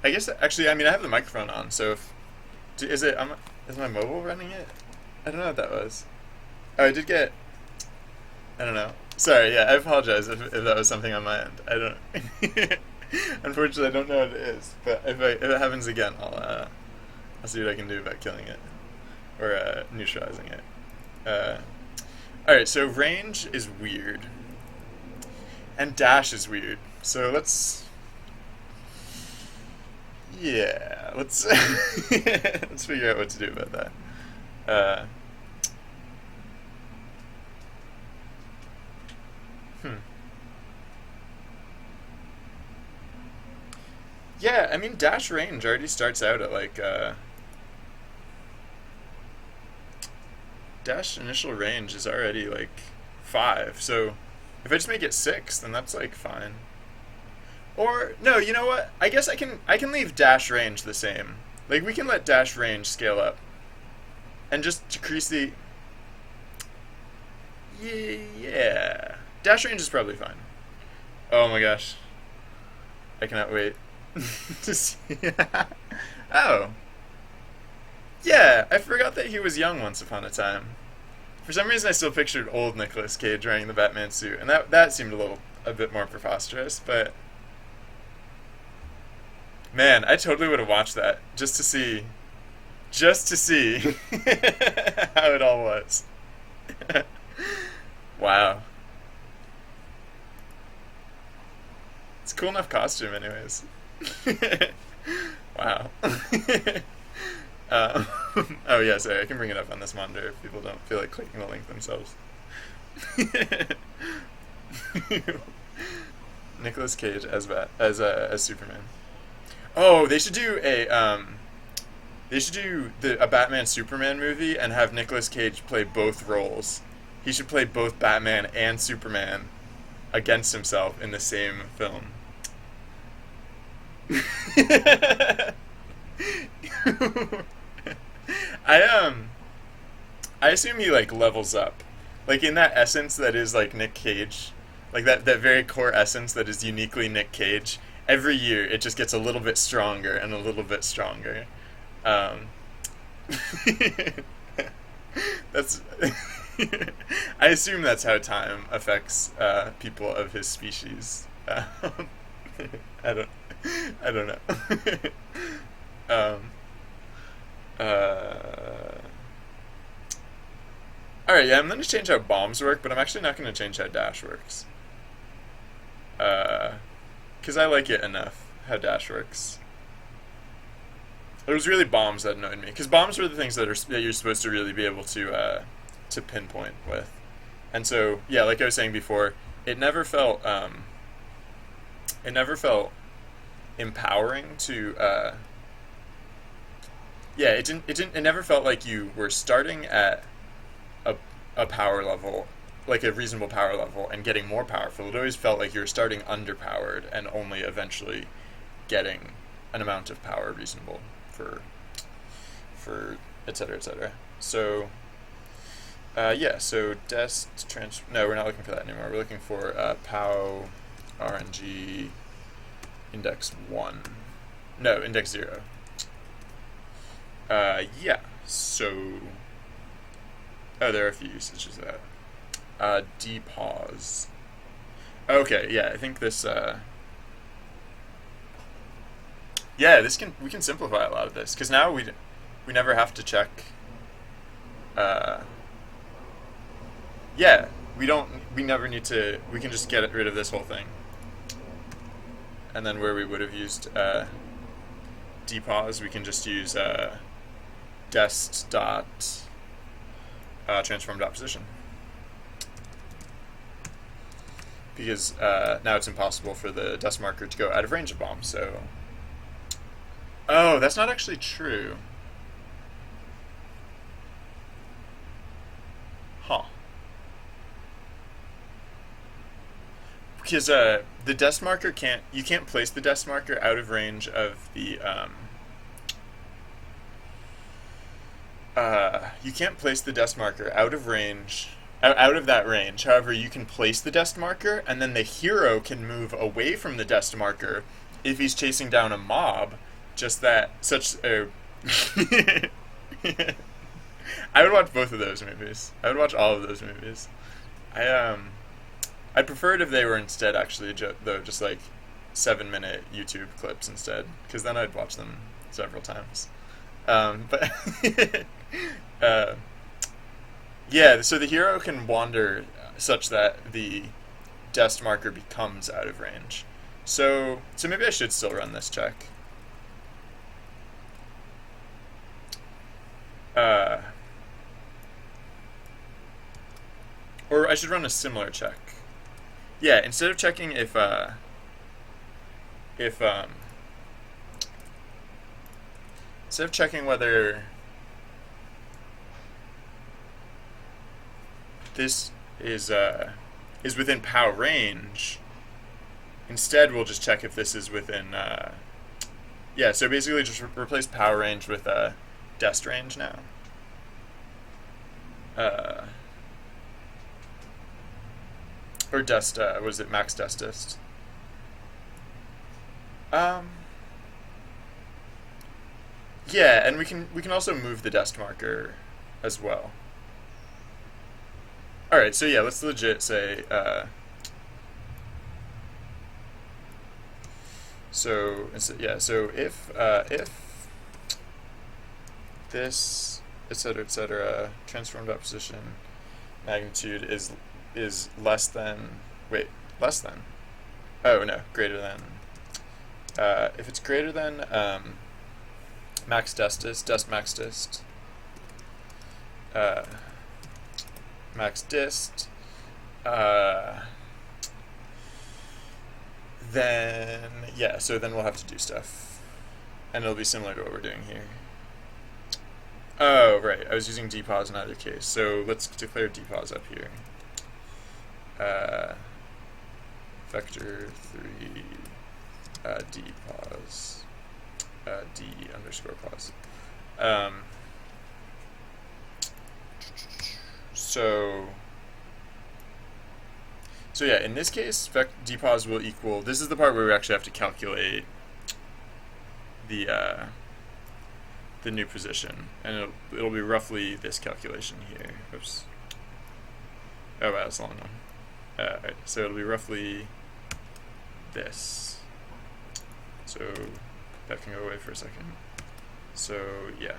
I guess actually, I mean, I have the microphone on, so is it? Is my mobile running it? I don't know what that was. Oh, I did get. I don't know. Sorry, yeah, I apologize if that was something on my end. I don't. Unfortunately, I don't know what it is. But if it happens again, I'll see what I can do about killing it or neutralizing it. All right, so range is weird, and dash is weird. So let's let's figure out what to do about that. Uh, hmm. Yeah, I mean dash range already starts out at like dash initial range is already like 5. So if I just make it 6, then that's like fine. Or no, you know what? I guess I can leave dash range the same. Like we can let dash range scale up and just decrease the. Yeah, dash range is probably fine. Oh my gosh, I cannot wait to see. Oh, yeah, I forgot that he was young once upon a time. For some reason, I still pictured old Nicolas Cage wearing the Batman suit, and that seemed a bit more preposterous. But man, I totally would have watched that just to see how it all was. Wow, it's a cool enough costume, anyways. Wow. Uh, oh yeah, sorry. I can bring it up on this monitor if people don't feel like clicking the link themselves. Nicolas Cage as Superman. Oh, they should do a Batman Superman movie and have Nicolas Cage play both roles. He should play both Batman and Superman against himself in the same film. I I assume he like levels up. Like in that essence that is like Nick Cage. Like that very core essence that is uniquely Nick Cage. Every year it just gets a little bit stronger and a little bit stronger. Um, that's I assume that's how time affects people of his species. I don't I don't know. um, uh, all right, yeah, I'm going to change how bombs work, but I'm actually not going to change how dash works. Because I like it enough how dash works. It was really bombs that annoyed me, because bombs are the things that you're supposed to really be able to pinpoint with, and so yeah, like I was saying before, it never felt empowering to yeah, it never felt like you were starting at a power level, like a reasonable power level, and getting more powerful. It always felt like you were starting underpowered and only eventually getting an amount of power reasonable for et cetera, et cetera. So yeah, so dest trans. No, we're not looking for that anymore. We're looking for pow RNG index 1. No, index 0. Yeah, so. Oh, there are a few usages of that. Depause. Okay, yeah, I think this. Yeah, we can simplify a lot of this, because now we never have to check. Yeah, we never need to. We can just get rid of this whole thing. And then where we would have used depause, we can just use dest dot transform dot position, because now it's impossible for the dest marker to go out of range of bombs. So, oh, that's not actually true. Huh. Because the dest marker you can't place the dest marker out of range of the you can't place the dest marker out of range, out of that range. However, you can place the dest marker, and then the hero can move away from the dest marker if he's chasing down a mob. Just that such a I would watch both of those movies. I would watch all of those movies. I'd prefer it if they were instead actually though just like 7-minute YouTube clips instead, because then I'd watch them several times. But uh, yeah, so the hero can wander such that the dest marker becomes out of range. So maybe I should still run this check. Or I should run a similar check. Yeah, instead of checking if instead of checking whether this is within POW range, instead we'll just check if this is within yeah, so basically just replace POW range with dest range now. Or dest, what is it, max destist? Yeah, and we can also move the dest marker as well. All right, so yeah, let's legit say so if this etc transformed opposition magnitude is less than oh no, greater than if it's greater than max destist, dest max dist, max dist, then yeah, so then we'll have to do stuff, and it'll be similar to what we're doing here. Oh right, I was using dpause in either case, so let's declare dpause up here. Vector 3 dpause d underscore pause. So yeah, in this case, dpause will equal. This is the part where we actually have to calculate the new position, and it'll be roughly this calculation here. Oops. Oh wow, that's a long one. Alright, so it'll be roughly this. So that can go away for a second. So yeah,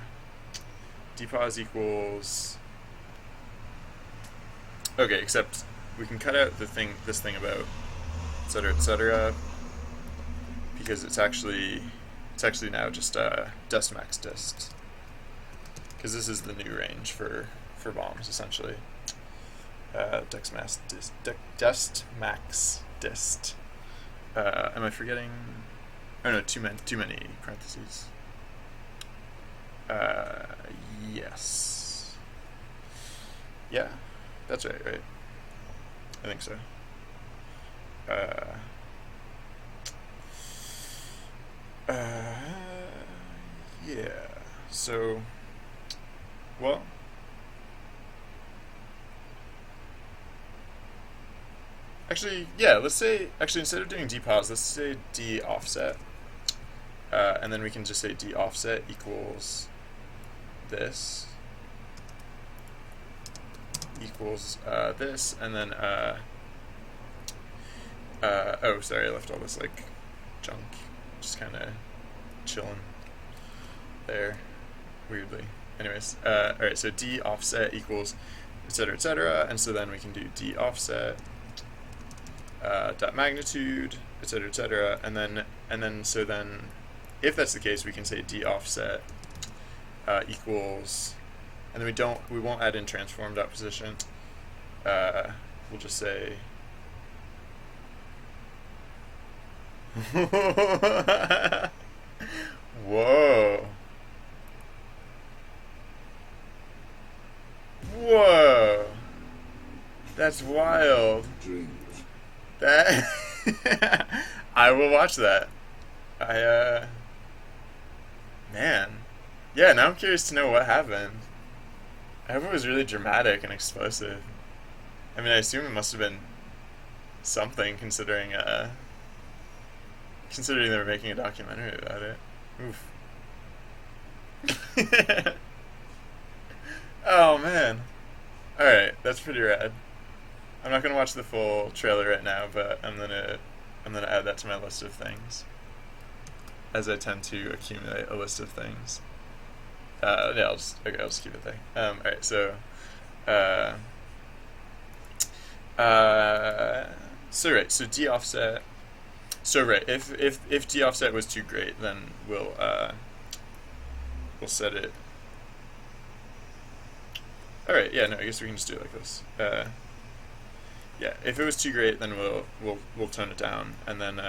dpause equals. Okay, except we can cut out this thing about etc, because it's actually now just dest max dist, because this is the new range for bombs essentially. Dest max dist. Am I forgetting? Oh no, too many parentheses. Yes. Yeah, that's right. I think so. Yeah. So, well. Actually, yeah, let's say, instead of doing dpause, let's say d offset. And then we can just say d offset equals this. Equals this, and then, oh, sorry, I left all this, like, junk. Just kind of chilling there, weirdly. Anyways, alright, so d offset equals etc, and so then we can do d offset dot magnitude, etc, and then if that's the case, we can say d offset equals, and then we won't add in transform dot position. We'll just say whoa. That's wild. That I will watch that. Man. Yeah, now I'm curious to know what happened. I hope it was really dramatic and explosive. I mean, I assume it must have been something, considering they were making a documentary about it. Oof. Oh man. All right, that's pretty rad. I'm not gonna watch the full trailer right now, but I'm gonna add that to my list of things, as I tend to accumulate a list of things. Yeah, I'll just keep it there. All right, so, uh, so d offset. So right, if d offset was too great, then we'll set it. All right, yeah, no, I guess we can just do it like this. Yeah, if it was too great, then we'll tone it down, and then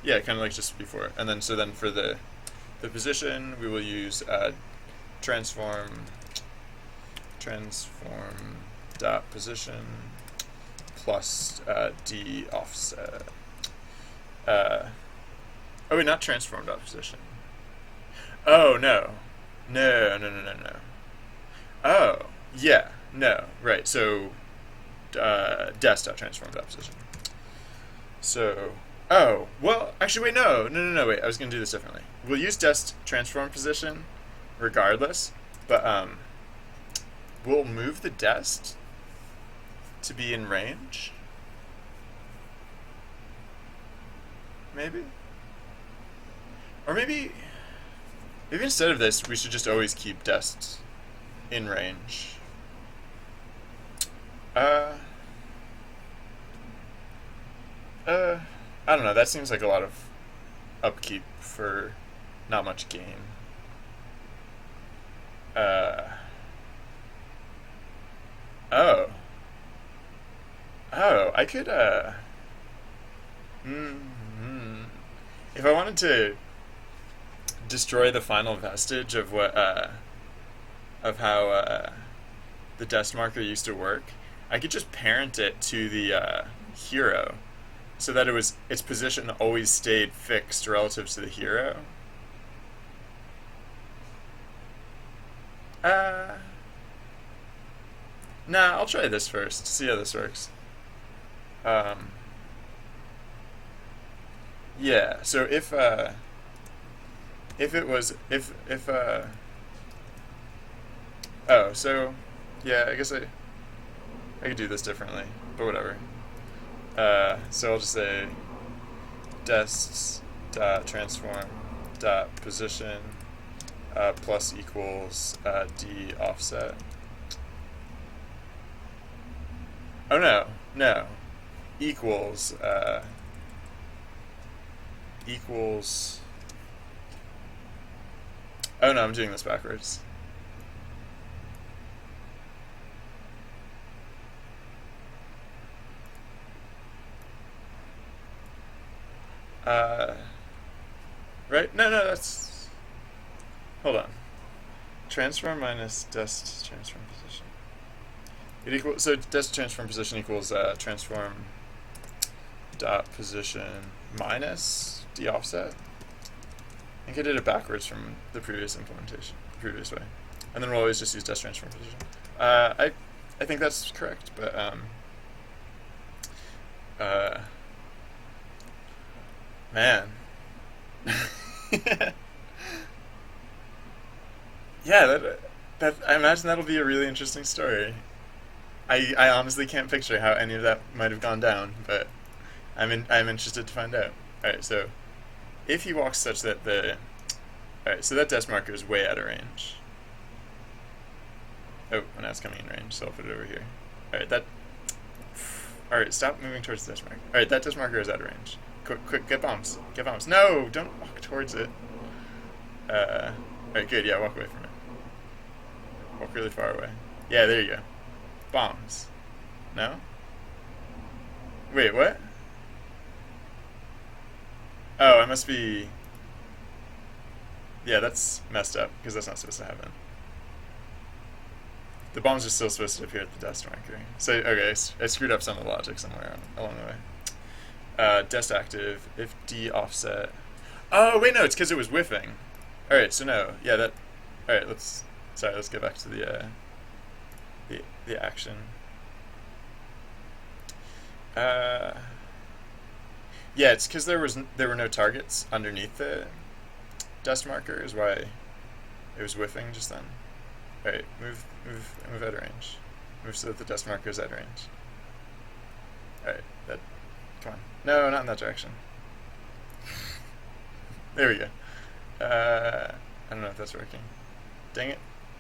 yeah, kind of like just before, and then for the position, we will use transform dot position plus d offset. Oh wait, not transform dot position. Oh no, no. Oh yeah, no, right. So dest dot transform dot position. So oh well, actually wait, no, wait. I was gonna do this differently. We'll use dest transform position regardless, but we'll move the dest to be in range. Maybe, or maybe instead of this, we should just always keep dest in range. Uh, I don't know. That seems like a lot of upkeep for not much gain. Uh, oh, I could. Mm, if I wanted to destroy the final vestige of what of how the dest marker used to work, I could just parent it to the hero, so that its position always stayed fixed relative to the hero. Uh, nah, I'll try this first. See how this works. Um, yeah. So if it was if oh, so yeah, I guess I could do this differently, but whatever. So I'll just say dest dot transform dot position plus equals d offset. Oh no, equals equals. Oh no, I'm doing this backwards. Uh, right? No, that's. Hold on. Transform minus dest transform position. It equals, so dest transform position equals transform dot position minus d offset. I think I did it backwards from the previous previous way, and then we'll always just use dest transform position. I think that's correct, but man. Yeah, that I imagine that'll be a really interesting story. I honestly can't picture how any of that might have gone down, but I'm interested to find out. All right, so if he walks such that all right, so that dest marker is way out of range. Oh, now it's coming in range, so I'll put it over here. All right, all right, stop moving towards the dest marker. All right, that dest marker is out of range. Quick, get bombs. Get bombs. No, don't walk towards it. All right, good. Yeah, walk away from it. Walk really far away. Yeah, there you go. Bombs. No? Wait, what? Oh, I must be. Yeah, that's messed up because that's not supposed to happen. The bombs are still supposed to appear at the dest marker. So okay, I screwed up some of the logic somewhere along the way. Dest active if d offset. Oh wait, no, it's because it was whiffing. All right, so no, yeah, that. All right, let's get back to the action. Yeah, it's because there were no targets underneath the dest marker is why it was whiffing just then. Alright, move out of range. Move so that the dust marker is out of range. Alright, that. Come on. No, not in that direction. There we go. I don't know if that's working. Dang it.